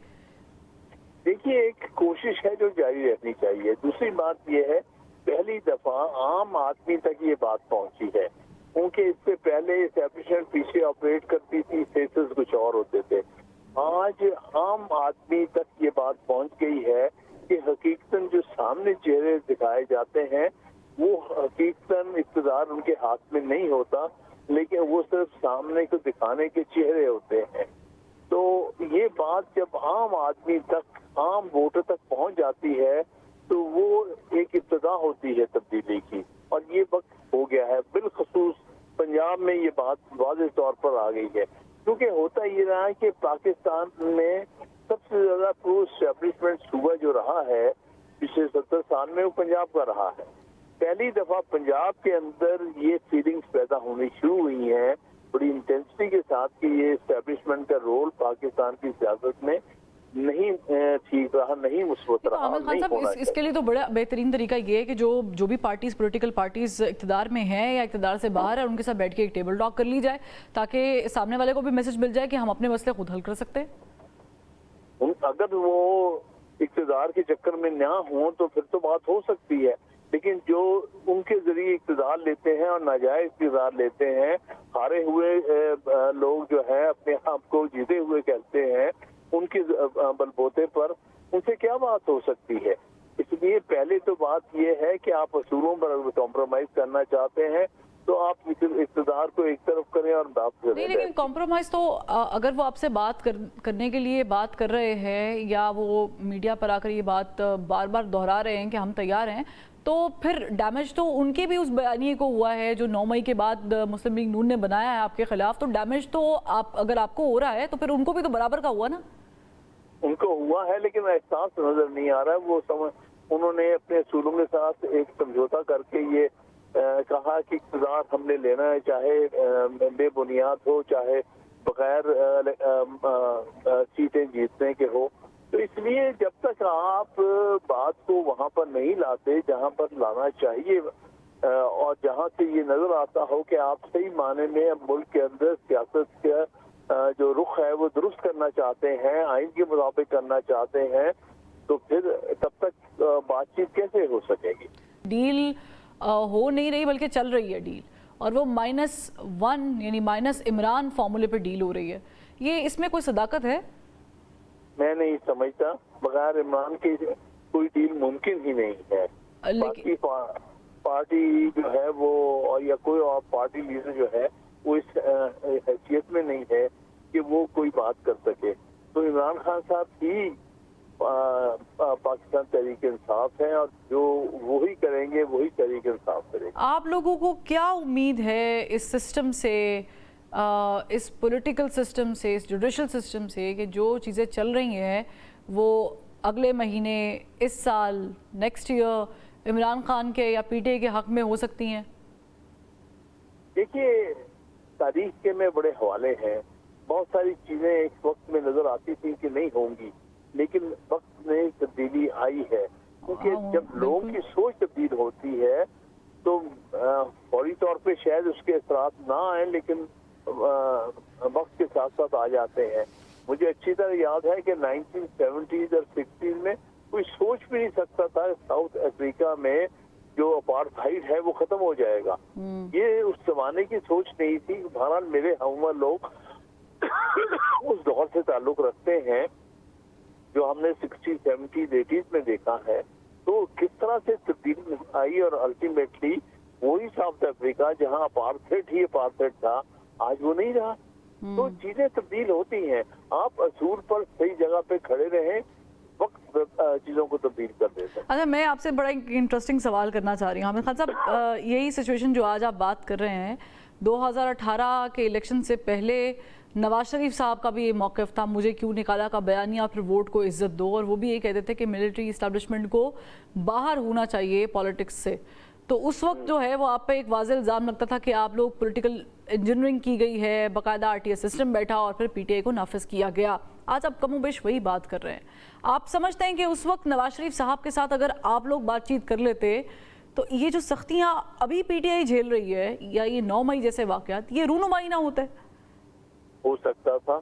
देखिए, एक कोशिश है जो जारी रहनी चाहिए। दूसरी बात यह है, पहली दफा आम आदमी तक ये बात पहुंची है, क्योंकि इससे पहले एस्टेब्लिशमेंट पीछे ऑपरेट करती थी, फेसेस कुछ और होते थे। आज आम आदमी तक ये बात पहुंच गई है कि हकीकतन जो सामने चेहरे दिखाए जाते हैं वो हकीकतन इक़्तिदार उनके हाथ में नहीं होता, लेकिन वो सिर्फ सामने को दिखाने के चेहरे होते हैं। तो ये बात जब आम आदमी तक, आम वोटर तक पहुंच जाती है, तो वो एक इब्तिदा होती है तब्दीली की, और ये वक्त हो गया है। बिलखसूस पंजाब में ये बात वाज़ेह तौर पर आ गई है, क्योंकि होता ये रहा है कि पाकिस्तान में सबसे ज्यादा प्रो एस्टेब्लिशमेंट सूबा जो रहा है पिछले 70 साल में, वो पंजाब का रहा है। पहली दफा पंजाब के अंदर ये फीलिंग्स पैदा होनी शुरू हुई हैं बड़ी इंटेंसिटी के साथ कि ये एस्टेब्लिशमेंट का रोल पाकिस्तान की सियासत में नहीं ठीक रहा, नहीं मुस्बत रहा। आमिर खान साहब, इसके लिए तो बड़ा बेहतरीन तरीका ये है कि जो भी पार्टीज, पॉलिटिकल पार्टीज इक़्तिदार में हैं या इक़्तिदार से बाहर है, उनके साथ बैठ के एक टेबल टॉक कर ली जाए, ताकि सामने वाले को भी मैसेज मिल जाए कि हम अपने मसले खुद हल कर सकते हैं। अगर वो इक़्तिदार के चक्कर में ना हो तो फिर तो बात हो सकती है, लेकिन जो उनके जरिए इक़्तिदार लेते हैं और नाजायज इक़्तिदार लेते हैं, हारे हुए लोग जो है अपने आप को जीते हुए कहते हैं, उनके बलबूते पर उनसे क्या बात हो सकती है। इसलिए पहले तो बात यह है कि आप असूलों पर कॉम्प्रोमाइज करना चाहते हैं तो आप इक़्तिदार को एक तरफ करें और बात करें। नहीं, लेकिन कॉम्प्रोमाइज तो अगर वो आपसे बात करने के लिए बात कर रहे हैं या वो मीडिया पर आकर ये बात बार बार दोहरा रहे हैं कि हम तैयार हैं, तो फिर डैमेज तो उनके भी उस बयानिए को हुआ है जो 9 मई के बाद मुस्लिम लीग नून ने बनाया है आपके खिलाफ। तो डैमेज तो अगर आपको हो रहा है तो फिर उनको भी तो बराबर का हुआ ना। उनको हुआ है, लेकिन एहसास नजर नहीं आ रहा है। वो उन्होंने अपने असूलों के साथ एक समझौता करके ये कहा कि इक़्तिदार हमने लेना है, चाहे बेबुनियाद हो, चाहे बगैर सीटें जीतने के हो। तो इसलिए जब तक आप बात को वहां पर नहीं लाते जहां पर लाना चाहिए, और जहां से ये नजर आता हो कि आप सही माने में मुल्क के अंदर सियासत का जो रुख है वो दुरुस्त करना चाहते हैं, आइन के मुताबिक करना चाहते हैं, तो फिर तब तक बातचीत कैसे हो सकेगी। डील हो नहीं रही बल्कि चल रही है डील, और वो -1 यानी माइनस इमरान फॉर्मूले पे डील हो रही है। ये इसमें कोई सदाकत है? मैं नहीं समझता, बगैर इमरान के कोई डील मुमकिन ही नहीं है। बाकी पार्टी जो है वो, और या कोई और पार्टी लीडर जो है वो इस हैसियत में नहीं है कि वो कोई बात कर सके। तो इमरान खान साहब ही पाकिस्तान तहरीक इंसाफ है, और जो वही करेंगे वही तहरीक इंसाफ करेंगे। आप लोगों को क्या उम्मीद है इस सिस्टम से, इस पॉलिटिकल सिस्टम से, इस जुडिशल सिस्टम से, कि जो चीज़ें चल रही हैं वो अगले महीने, इस साल, नेक्स्ट ईयर इमरान खान के या पीटीआई के हक में हो सकती हैं? देखिए, तारीख के में बड़े हवाले हैं। बहुत सारी चीज़ें एक वक्त में नजर आती थी कि नहीं होंगी, लेकिन वक्त में तब्दीली आई है, क्योंकि जब लोगों की सोच तब्दील होती है तो फौरी तौर पे शायद उसके असरात ना आए, लेकिन साथ साथ आ जाते हैं। मुझे अच्छी तरह याद है कि 1970s और 60s में कोई सोच भी नहीं सकता था साउथ अफ्रीका में जो अपार्थाइड है वो खत्म हो जाएगा। ये उस जमाने की सोच नहीं थी। बहरहाल मेरे हमउम्र लोग उस दौर से ताल्लुक रखते हैं जो हमने 60s, 70s, 80s में देखा है। तो किस तरह से तब्दीली आई और अल्टीमेटली वही साउथ अफ्रीका जहां अपार्थाइड था, आज वो नहीं रहा। तो चीजें तब्दील होती हैं। आप असूल पर सही जगह पे खड़े रहें, वक्त चीजों को तब्दील कर देता है। अच्छा, मैं आपसे बड़ा इंटरेस्टिंग सवाल करना चाह रही हूँ आमिर खान साहब। यही सिचुएशन जो आज आप बात कर रहे हैं, 2018 के इलेक्शन से पहले नवाज शरीफ साहब का भी ये मौक़िफ़ था, मुझे क्यों निकाला का बयानिया, फिर वोट को इज्जत दो, और वो भी ये कहते थे कि मिलिट्री इस्टेब्लिशमेंट को बाहर होना चाहिए पॉलिटिक्स से। तो उस वक्त जो है वो आप पे एक वाज़ेह इल्ज़ाम लगता था कि आप लोग पॉलिटिकल इंजीनियरिंग की गई है, बाकायदा आरटीएस सिस्टम बैठा और फिर पीटीआई को नाफिज किया गया। आज आप कमोबेश वही बात कर रहे हैं। आप समझते हैं कि उस वक्त नवाज शरीफ साहब के साथ अगर आप लोग बातचीत कर लेते तो ये जो सख्तियाँ अभी पीटीआई झेल रही है या ये 9 मई जैसे वाक़यात, ये रूनुमाई ना होते? हो सकता था।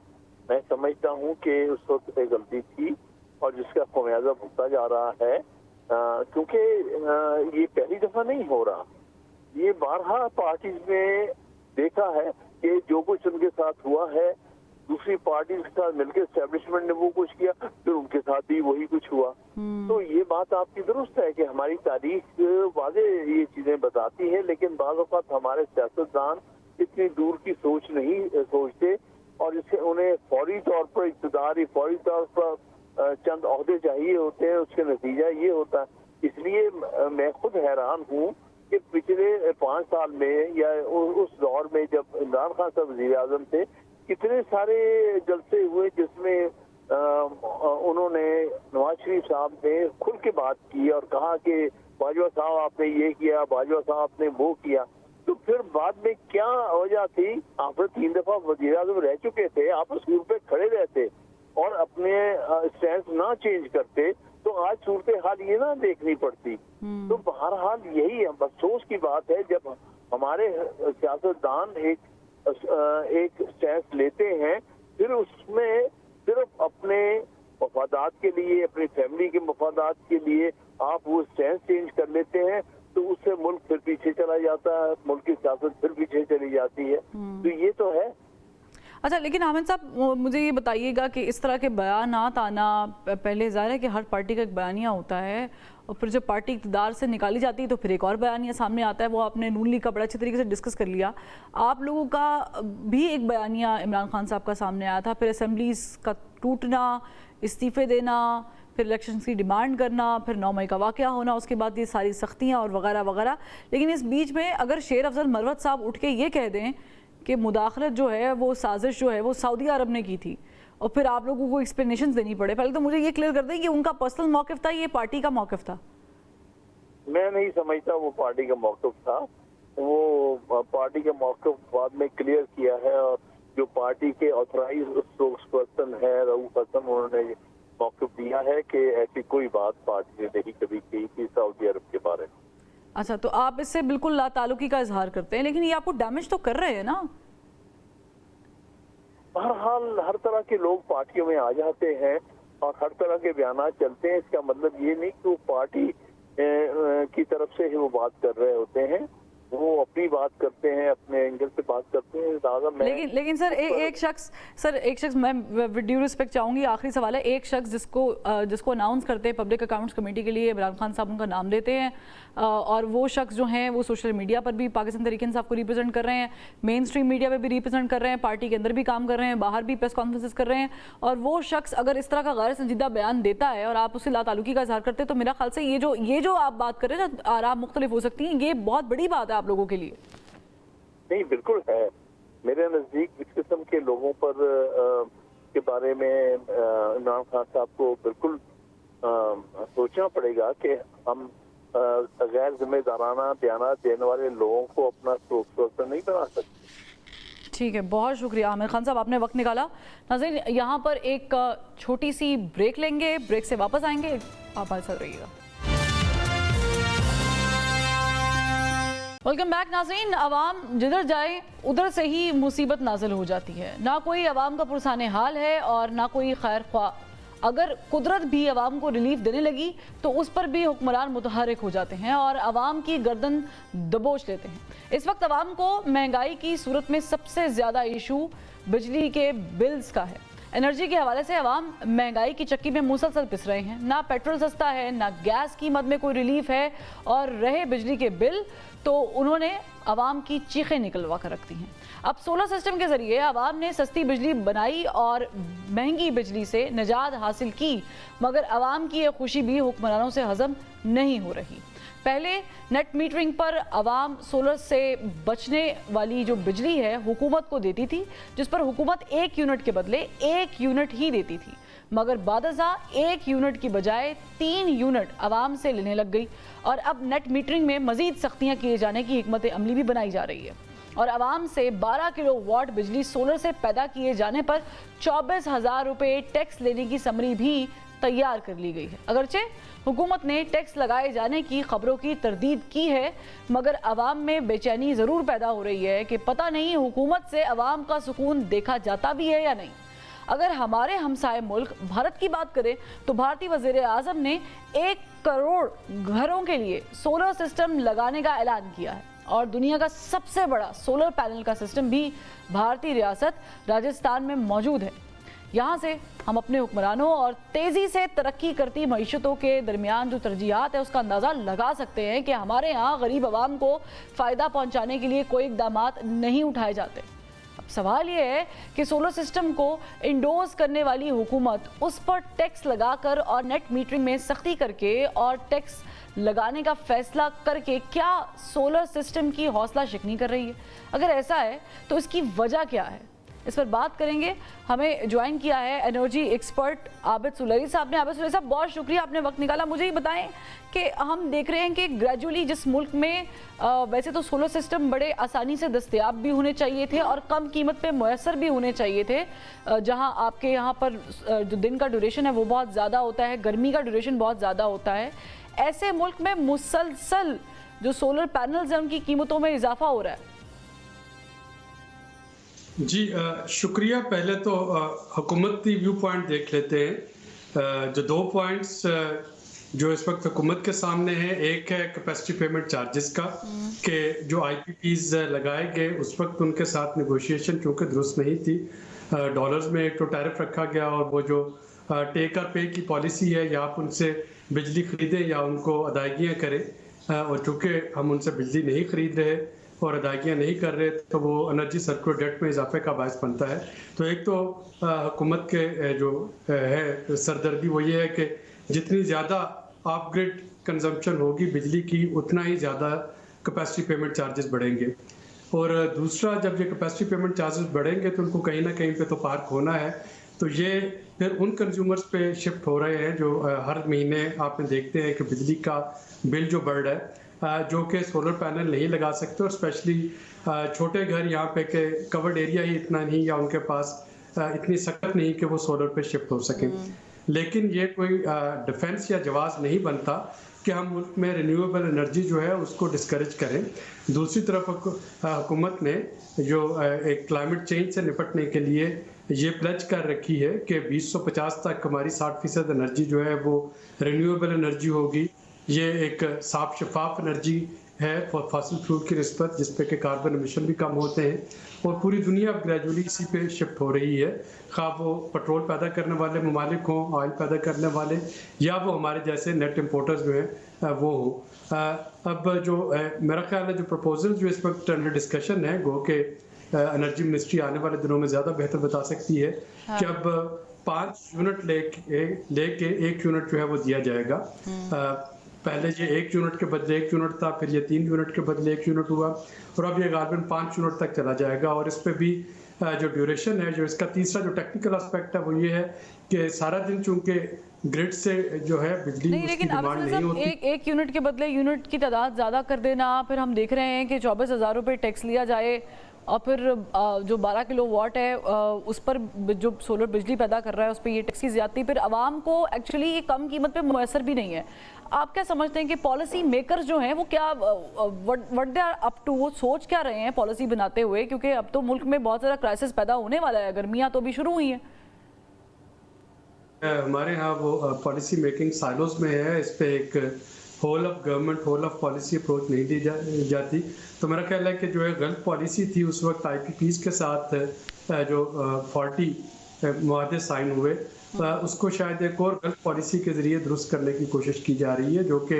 मैं समझता हूँ कि उस वक्त एक गलती थी और जिसका खमियाजा भुगता जा रहा है, क्योंकि ये पहली दफा नहीं हो रहा। ये बारहा पार्टीज में देखा है कि जो कुछ उनके साथ हुआ है, दूसरी पार्टी के साथ मिलकर एस्टेब्लिशमेंट ने वो कुछ किया, फिर उनके साथ भी वही कुछ हुआ। तो ये बात आपकी दुरुस्त है कि हमारी तारीख वाज़े ये चीजें बताती है, लेकिन बाज़ औक़ात हमारे सियासतदान इतनी दूर की सोच नहीं सोचते और इससे उन्हें फौरी तौर पर इक़्तिदार, फौरी तौर पर चंद ओहदे चाहिए होते हैं। उसके नतीजा ये होता है। इसलिए मैं खुद हैरान हूँ कि पिछले 5 साल में या उस दौर में जब इमरान खान साहब वज़ीर आज़म थे, कितने सारे जलसे हुए जिसमें उन्होंने नवाज शरीफ साहब ने खुल के बात की और कहा कि बाजवा साहब आपने ये किया, बाजवा साहब आपने वो किया। तो फिर बाद में क्या वजह थी? आपने 3 दफा वज़ीर आज़म रह चुके थे, आप उस ग्रुप पे खड़े रहते और अपने स्टैंड ना चेंज करते तो आज सूरत हाल ये ना देखनी पड़ती। तो बहरहाल यही अफसोस की बात है जब हमारे सियासतदान एक स्टैंड लेते हैं, फिर उसमें सिर्फ अपने मफादात के लिए, अपनी फैमिली के मफादात के लिए आप वो स्टैंड चेंज कर लेते हैं, तो उससे मुल्क फिर पीछे चला जाता है, मुल्क की सियासत फिर पीछे चली जाती है। तो ये तो है। अच्छा, लेकिन आमिर साहब मुझे ये बताइएगा कि इस तरह के बयानात आना, पहले ज़ाहिर है कि हर पार्टी का एक बयानिया होता है और फिर जब पार्टी इक़्तिदार से निकाली जाती है तो फिर एक और बयानिया सामने आता है। वो आपने नून लीग का बड़ा अच्छी तरीके से डिस्कस कर लिया। आप लोगों का भी एक बयानिया इमरान खान साहब का सामने आया था, फिर असम्बलीज़ का टूटना, इस्तीफ़े देना, फिर इलेक्शंस की डिमांड करना, फिर 9 मई का वाक़या होना, उसके बाद ये सारी सख्तियाँ और वगैरह वगैरह। लेकिन इस बीच में अगर शेर अफजल मरवत साहब उठ के ये कह दें कि मुदाखलत जो है वो साजिश जो है वो सऊदी अरब ने की थी और फिर आप लोगों को एक्सप्लेनेशन देनी पड़े, पहले तो मुझे ये क्लियर कर दें कि उनका पर्सनल मौक़िफ़ था, ये पार्टी का मौक़िफ़ था? मैं नहीं समझता वो पार्टी का मौक़िफ़ था। वो पार्टी का मौक़िफ़ बाद में क्लियर किया है और जो पार्टी के ऑथराइज स्पोक्स पर्सन है रऊफ हसन, उन्होंने मौक़िफ़ दिया है कि ऐसी कोई बात पार्टी ने नहीं कभी की थी सऊदी अरब के बारे में। अच्छा, तो आप इससे बिल्कुल लाताल्लुकी का इजहार करते हैं, लेकिन ये आपको डैमेज तो कर रहे हैं ना? बहरहाल हर तरह के लोग पार्टियों में आ जाते हैं और हर तरह के बयान चलते हैं। इसका मतलब ये नहीं कि वो पार्टी की तरफ से ही वो बात कर रहे होते हैं, वो अपनी बात करते हैं, अपने एंगल से बात करते हैं। लेकिन सर एक शख्स मैं विद ड्यू रिस्पेक्ट चाहूँगी, आखिरी सवाल है, एक शख्स जिसको अनाउंस करते हैं पब्लिक अकाउंट्स कमेटी के लिए, इमरान खान साहब उनका नाम लेते हैं और वो शख्स जो हैं वो सोशल मीडिया पर भी पाकिस्तान तहरीक इंसाफ को रिप्रेजेंट कर रहे हैं, मेन स्ट्रीम मीडिया पर भी रिप्रेजेंट कर रहे हैं, पार्टी के अंदर भी काम कर रहे हैं, बाहर भी प्रेस कॉन्फ्रेंसेस कर रहे हैं, और वो शख्स अगर इस तरह का गैर संजीदा बयान देता है और आप उससे लाताल्लुकी का इजहार करते हैं, तो मेरा ख्याल से ये जो आप बात कर रहे हैं ना, आराम मुख्तलिफ हो सकती हैं, ये बहुत बड़ी बात है आप लोगों के लिए। नहीं, बिल्कुल है। मेरे नज़दीक इस किस्म के लोगों पर के बारे में इमरान खान साहब को बिल्कुल सोचना पड़ेगा कि हम गैर जिम्मेदाराना बयान देने वाले लोगों को अपना स्पोक्सपर्सन नहीं बना सकते। ठीक है, बहुत शुक्रिया आमिर खान साहब, आपने वक्त निकाला। नाज़रीन, यहाँ पर एक छोटी सी ब्रेक लेंगे, ब्रेक से वापस आएंगे, आप हमारे साथ रहिएगा। वेलकम बैक नाज़रीन। अवाम जिधर जाए उधर से ही मुसीबत नाजिल हो जाती है। ना कोई अवाम का पुरसाने हाल है और ना कोई खैर ख्वाह। अगर कुदरत भी अवाम को रिलीफ देने लगी तो उस पर भी हुक्मरान मुतहर्रिक हो जाते हैं और अवाम की गर्दन दबोच लेते हैं। इस वक्त अवाम को महंगाई की सूरत में सबसे ज़्यादा इशू बिजली के बिल्स का है। एनर्जी के हवाले से अवाम महंगाई की चक्की में मुसलसल पिस रहे हैं। ना पेट्रोल सस्ता है, ना गैस कीमत में कोई रिलीफ है और रहे बिजली के बिल तो उन्होंने अवाम की चीखें निकलवा कर रखती हैं। अब सोलर सिस्टम के ज़रिए अवाम ने सस्ती बिजली बनाई और महंगी बिजली से निजात हासिल की, मगर अवाम की यह खुशी भी हुक्मरानों से हज़म नहीं हो रही। पहले नेट मीटरिंग पर अवाम सोलर से बचने वाली जो बिजली है हुकूमत को देती थी, जिस पर हुकूमत 1 यूनिट के बदले 1 यूनिट ही देती थी, मगर बादज़ा 1 यूनिट की बजाय 3 यूनिट अवाम से लेने लग गई। और अब नेट मीटरिंग में मज़ीद सख्तियाँ किए जाने की हिकमत अमली भी बनाई जा रही है और अवाम से 12 किलोवाट बिजली सोलर से पैदा किए जाने पर 24,000 रुपये टैक्स लेने की समरी भी तैयार कर ली गई है। अगरचे हुकूमत ने टैक्स लगाए जाने की खबरों की तरदीद की है, मगर अवाम में बेचैनी ज़रूर पैदा हो रही है कि पता नहीं हुकूमत से अवाम का सुकून देखा जाता भी है या नहीं। अगर हमारे हमसाए मुल्क भारत की बात करें तो भारतीय वज़ीर आज़म ने 1 करोड़ घरों के लिए सोलर सिस्टम लगाने का ऐलान किया है और दुनिया का सबसे बड़ा सोलर पैनल का सिस्टम भी भारतीय रियासत राजस्थान में मौजूद है। यहाँ से हम अपने हुक्मरानों और तेज़ी से तरक्की करती मईशतों के दरमियान जो तरजीहात है उसका अंदाज़ा लगा सकते हैं कि हमारे यहाँ गरीब आवाम को फ़ायदा पहुँचाने के लिए कोई इक़दामात नहीं उठाए जाते। अब सवाल ये है कि सोलर सिस्टम को इंडोर्स करने वाली हुकूमत उस पर टैक्स लगाकर और नेट मीटरिंग में सख्ती करके और टैक्स लगाने का फैसला करके क्या सोलर सिस्टम की हौसला शिकनी कर रही है? अगर ऐसा है तो इसकी वजह क्या है, इस पर बात करेंगे। हमें ज्वाइन किया है एनर्जी एक्सपर्ट आबिद सुलैरी साहब ने। आबिद सुलैरी साहब, बहुत शुक्रिया आपने वक्त निकाला। मुझे ये बताएं कि हम देख रहे हैं कि ग्रेजुअली जिस मुल्क में वैसे तो सोलर सिस्टम बड़े आसानी से दस्तयाब भी होने चाहिए थे और कम कीमत पे मुयसर भी होने चाहिए थे, जहां आपके यहाँ पर जो दिन का ड्यूरेशन है वो बहुत ज़्यादा होता है, गर्मी का ड्यूरेशन बहुत ज़्यादा होता है, ऐसे मुल्क में मुसलसल जो सोलर पैनल्स हैं उनकी कीमतों में इजाफा हो रहा है। जी शुक्रिया। पहले तो हुकूमती व्यू पॉइंट देख लेते हैं। जो 2 पॉइंट्स जो इस वक्त हुकूमत के सामने है, एक है कैपेसिटी पेमेंट चार्जेस का कि जो IPPs लगाए गए उस वक्त उनके साथ नेगोशिएशन चूँकि दुरुस्त नहीं थी। डॉलर्स में एक तो टैरिफ रखा गया और वो जो टेक और पे की पॉलिसी है या आप उनसे बिजली खरीदें या उनको अदायगियाँ करें, और चूँकि हम उनसे बिजली नहीं खरीद रहे और अदायगियाँ नहीं कर रहे तो वो एनर्जी सर्कुलर डेट में इजाफे का बायस बनता है। तो एक तो हुकूमत के जो है सरदर्दी वो ये है कि जितनी ज़्यादा ऑफ ग्रिड कंजम्पशन होगी बिजली की उतना ही ज़्यादा कैपेसिटी पेमेंट चार्जेस बढ़ेंगे। और दूसरा, जब ये कैपेसिटी पेमेंट चार्जेस बढ़ेंगे तो उनको कहीं ना कहीं पे तो पार्क होना है। तो ये फिर उन कंज्यूमर्स पे शिफ्ट हो रहे हैं जो हर महीने आपने देखते हैं कि बिजली का बिल जो बढ़ रहा है, जो कि सोलर पैनल नहीं लगा सकते और स्पेशली छोटे घर यहाँ पे के कवर्ड एरिया ही इतना नहीं या उनके पास इतनी सख्त नहीं कि वो सोलर पे शिफ्ट हो सके। लेकिन ये कोई डिफेंस या जवाब नहीं बनता कि हम मुल्क में रिन्यूएबल एनर्जी जो है उसको डिस्करेज करें। दूसरी तरफ हुकूमत ने जो एक क्लाइमेट चेंज से निपटने के लिए ये प्लेज कर रखी है कि 2050 तक हमारी 60% एनर्जी जो है वो रिन्यूएबल एनर्जी होगी। ये एक साफ शफाफ एनर्जी है फॉसिल फ्यूल की निस्बत, जिस पे के कार्बन एमिशन भी कम होते हैं और पूरी दुनिया अब ग्रेजुअली इसी पे शिफ्ट हो रही है, खा वो पेट्रोल पैदा करने वाले ममालिक हों, ऑयल पैदा करने वाले, या वो हमारे जैसे नेट इम्पोर्टर्स जो हैं वो हो। अब जो मेरा ख्याल है जो प्रपोजल जो इस वक्त अंडर डिस्कशन है, गो के एनर्जी मिनिस्ट्री आने वाले दिनों में ज़्यादा बेहतर बता सकती है कि अब 5 यूनिट लेके 1 यूनिट जो है वो दिया जाएगा। पहले ये 1 यूनिट के बदले 1 यूनिट था, फिर ये 3 यूनिट के बदले 1 यूनिट हुआ और अब ये गारबन 5 यूनिट तक चला जाएगा। और इस पे भी जो ड्यूरेशन है, जो इसका तीसरा जो टेक्निकल एस्पेक्ट है वो ये है कि सारा दिन चूंकि ग्रिड से जो है बिजली नहीं, लेकिन डिमांड नहीं होती। एक यूनिट के बदले यूनिट की तादाद ज़्यादा कर देना, फिर हम देख रहे हैं कि 24,000 रुपये टैक्स लिया जाए, और फिर जो 12 किलोवाट है उस पर जो सोलर बिजली पैदा कर रहा है उस पर ये टैक्सी जाती है, फिर आवाम को एक्चुअली ये कम कीमत पे मुयसर भी नहीं है। आप क्या समझते हैं कि पॉलिसी मेकर्स जो हैं वो क्या what they are up to, वो सोच क्या रहे हैं पॉलिसी बनाते हुए, क्योंकि अब तो मुल्क में बहुत सारा क्राइसिस पैदा होने वाला है, गर्मियाँ तो अभी शुरू हुई हैं। हमारे यहाँ वो पॉलिसी मेकिंग साइलोज में है, इस पे एक whole of government whole of policy approach नहीं दी जाती। तो मेरा ख्याल है कि जो है गलत पॉलिसी थी उस वक्त IPPs के साथ जो 40 मुआहदे साइन हुए, उसको शायद एक और गलत पॉलिसी के ज़रिए दुरुस्त करने की कोशिश की जा रही है, जो कि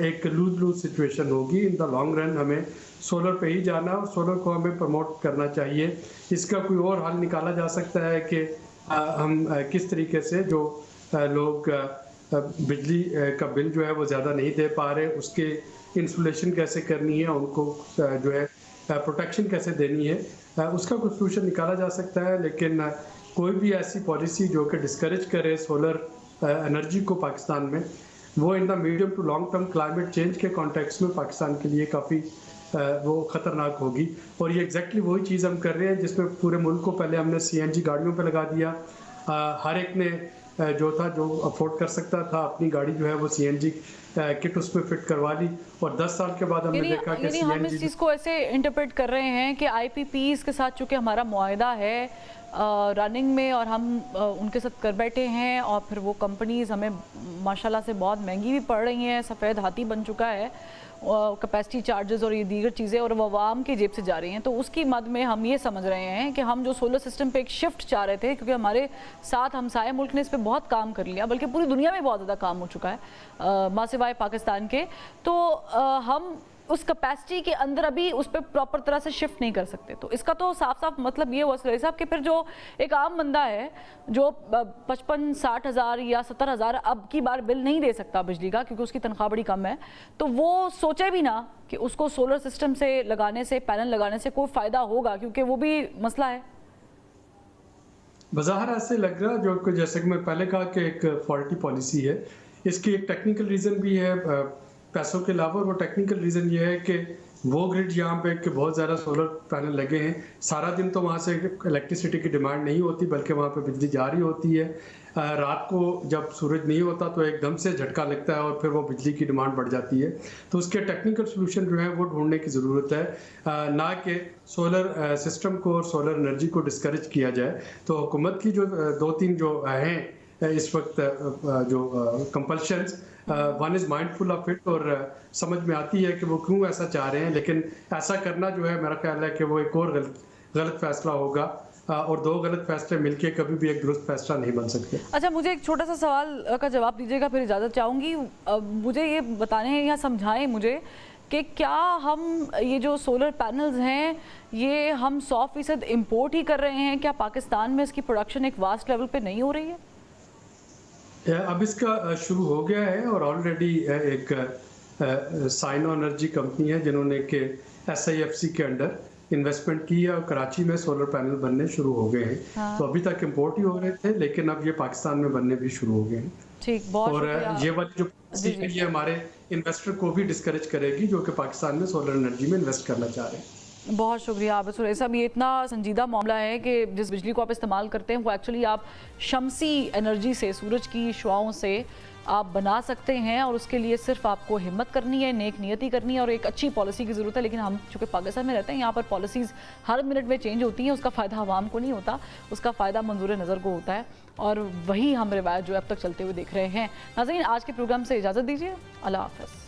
एक लूज लूज सिचुएशन होगी। इन द लॉन्ग रन हमें सोलर पे ही जाना और सोलर को हमें प्रमोट करना चाहिए। इसका कोई और हल निकाला जा सकता है कि हम किस तरीके से जो लोग बिजली का बिल जो है वो ज़्यादा नहीं दे पा रहे, उसके इंसुलेशन कैसे करनी है, उनको जो है प्रोटेक्शन कैसे देनी है, उसका कुछ सोल्यूशन निकाला जा सकता है। लेकिन कोई भी ऐसी पॉलिसी जो कि डिस्करेज करे सोलर एनर्जी को पाकिस्तान में, वो in the medium to long term climate change के कॉन्टेक्स्ट में पाकिस्तान के लिए काफ़ी वो ख़तरनाक होगी। और ये एग्जैक्टली वही चीज़ हम कर रहे हैं जिसमें पूरे मुल्क को पहले हमने CNG गाड़ियों पे लगा दिया। हर एक ने जो अफोर्ड कर सकता था अपनी गाड़ी जो है वो CNG किट उसमें फिट करवा ली, और 10 साल के बाद हमने देखा कि हम इस चीज़ को ऐसे इंटरप्रेट कर रहे हैं कि IPPs के साथ चूँकि हमारा मुआहदा है रनिंग में और हम उनके साथ कर बैठे हैं, और फिर वो कंपनीज हमें माशाल्लाह से बहुत महंगी भी पड़ रही हैं, सफ़ेद हाथी बन चुका है कैपेसिटी चार्जेस और ये दीगर चीज़ें, और वो आवाम की जेब से जा रही हैं। तो उसकी मद में हम ये समझ रहे हैं कि हम जो सोलर सिस्टम पे एक शिफ्ट चाह रहे थे, क्योंकि हमारे साथ हमसाये मुल्क ने इस पर बहुत काम कर लिया, बल्कि पूरी दुनिया में बहुत ज़्यादा काम हो चुका है माँ सिवाय पाकिस्तान के, तो हम उस कैपेसिटी के अंदर अभी उस पर प्रॉपर तरह से शिफ्ट नहीं कर सकते। तो इसका तो साफ साफ मतलब ये हुआ सर साहब कि फिर जो एक आम बंदा है जो 55-60 हज़ार या 70 हज़ार अब की बार बिल नहीं दे सकता बिजली का, क्योंकि उसकी तनख्वाह बड़ी कम है, तो वो सोचे भी ना कि उसको सोलर सिस्टम से लगाने से, पैनल लगाने से कोई फ़ायदा होगा, क्योंकि वो भी मसला है। बाज़ाहिर ऐसे लग रहा जो जैसे कि मैं पहले कहा कि एक फॉल्टी पॉलिसी है, इसकी एक टेक्निकल रीज़न भी है पैसों के अलावा। वो टेक्निकल रीज़न ये है कि वो ग्रिड यहाँ पे कि बहुत ज़्यादा सोलर पैनल लगे हैं, सारा दिन तो वहाँ से इलेक्ट्रिसिटी की डिमांड नहीं होती, बल्कि वहाँ पे बिजली जारी होती है। रात को जब सूरज नहीं होता तो एकदम से झटका लगता है और फिर वो बिजली की डिमांड बढ़ जाती है। तो उसके टेक्निकल सोल्यूशन जो है वो ढूंढने की ज़रूरत है, ना कि सोलर सिस्टम को और सोलर एनर्जी को डिस्करेज किया जाए। तो हुकूमत की जो 2-3 जो हैं इस वक्त जो compulsions, one is mindful of it, और समझ में आती है कि वो क्यों ऐसा चाह रहे हैं, लेकिन ऐसा करना जो है मेरा ख्याल है कि वो एक और गलत फैसला होगा, और 2 गलत फैसले मिलके कभी भी एक दुरुस्त फैसला नहीं बन सकते। अच्छा, मुझे एक छोटा सा सवाल का जवाब दीजिएगा, फिर इजाज़त चाहूँगी। मुझे ये बताने या समझाएं मुझे कि क्या हम ये जो सोलर पैनल्स हैं ये हम 100% इम्पोर्ट ही कर रहे हैं? क्या पाकिस्तान में इसकी प्रोडक्शन एक वास्ट लेवल पे नहीं हो रही है? अब इसका शुरू हो गया है, और ऑलरेडी एक साइनो एनर्जी कंपनी है जिन्होंने के SIFC के अंडर इन्वेस्टमेंट की है, और कराची में सोलर पैनल बनने शुरू हो गए हैं। हाँ। तो अभी तक इम्पोर्ट ही हो रहे थे, लेकिन अब ये पाकिस्तान में बनने भी शुरू हो गए हैं। ठीक, बहुत और ये वाली जो पॉलिसी है ये हमारे इन्वेस्टर को भी डिस्करेज करेगी जो कि पाकिस्तान में सोलर एनर्जी में इन्वेस्ट करना चाह रहे हैं। बहुत शुक्रिया आबिद सुरैश साहब। ये इतना संजीदा मामला है कि जिस बिजली को आप इस्तेमाल करते हैं वो एक्चुअली आप शमसी एनर्जी से, सूरज की शुआओं से आप बना सकते हैं, और उसके लिए सिर्फ आपको हिम्मत करनी है, नेक नियति करनी है, और एक अच्छी पॉलिसी की ज़रूरत है। लेकिन हम चूँकि पाकिस्तान में रहते हैं, यहाँ पर पॉलिसीज़ हर मिनट में चेंज होती हैं, उसका फ़ायदा आवाम को नहीं होता, उसका फ़ायदा मंजूर नज़र को होता है, और वही हम रिवायत जो अब तक चलते हुए देख रहे हैं। नाज़रीन, आज के प्रोग्राम से इजाज़त दीजिए, अल्लाह हाफ़िज़।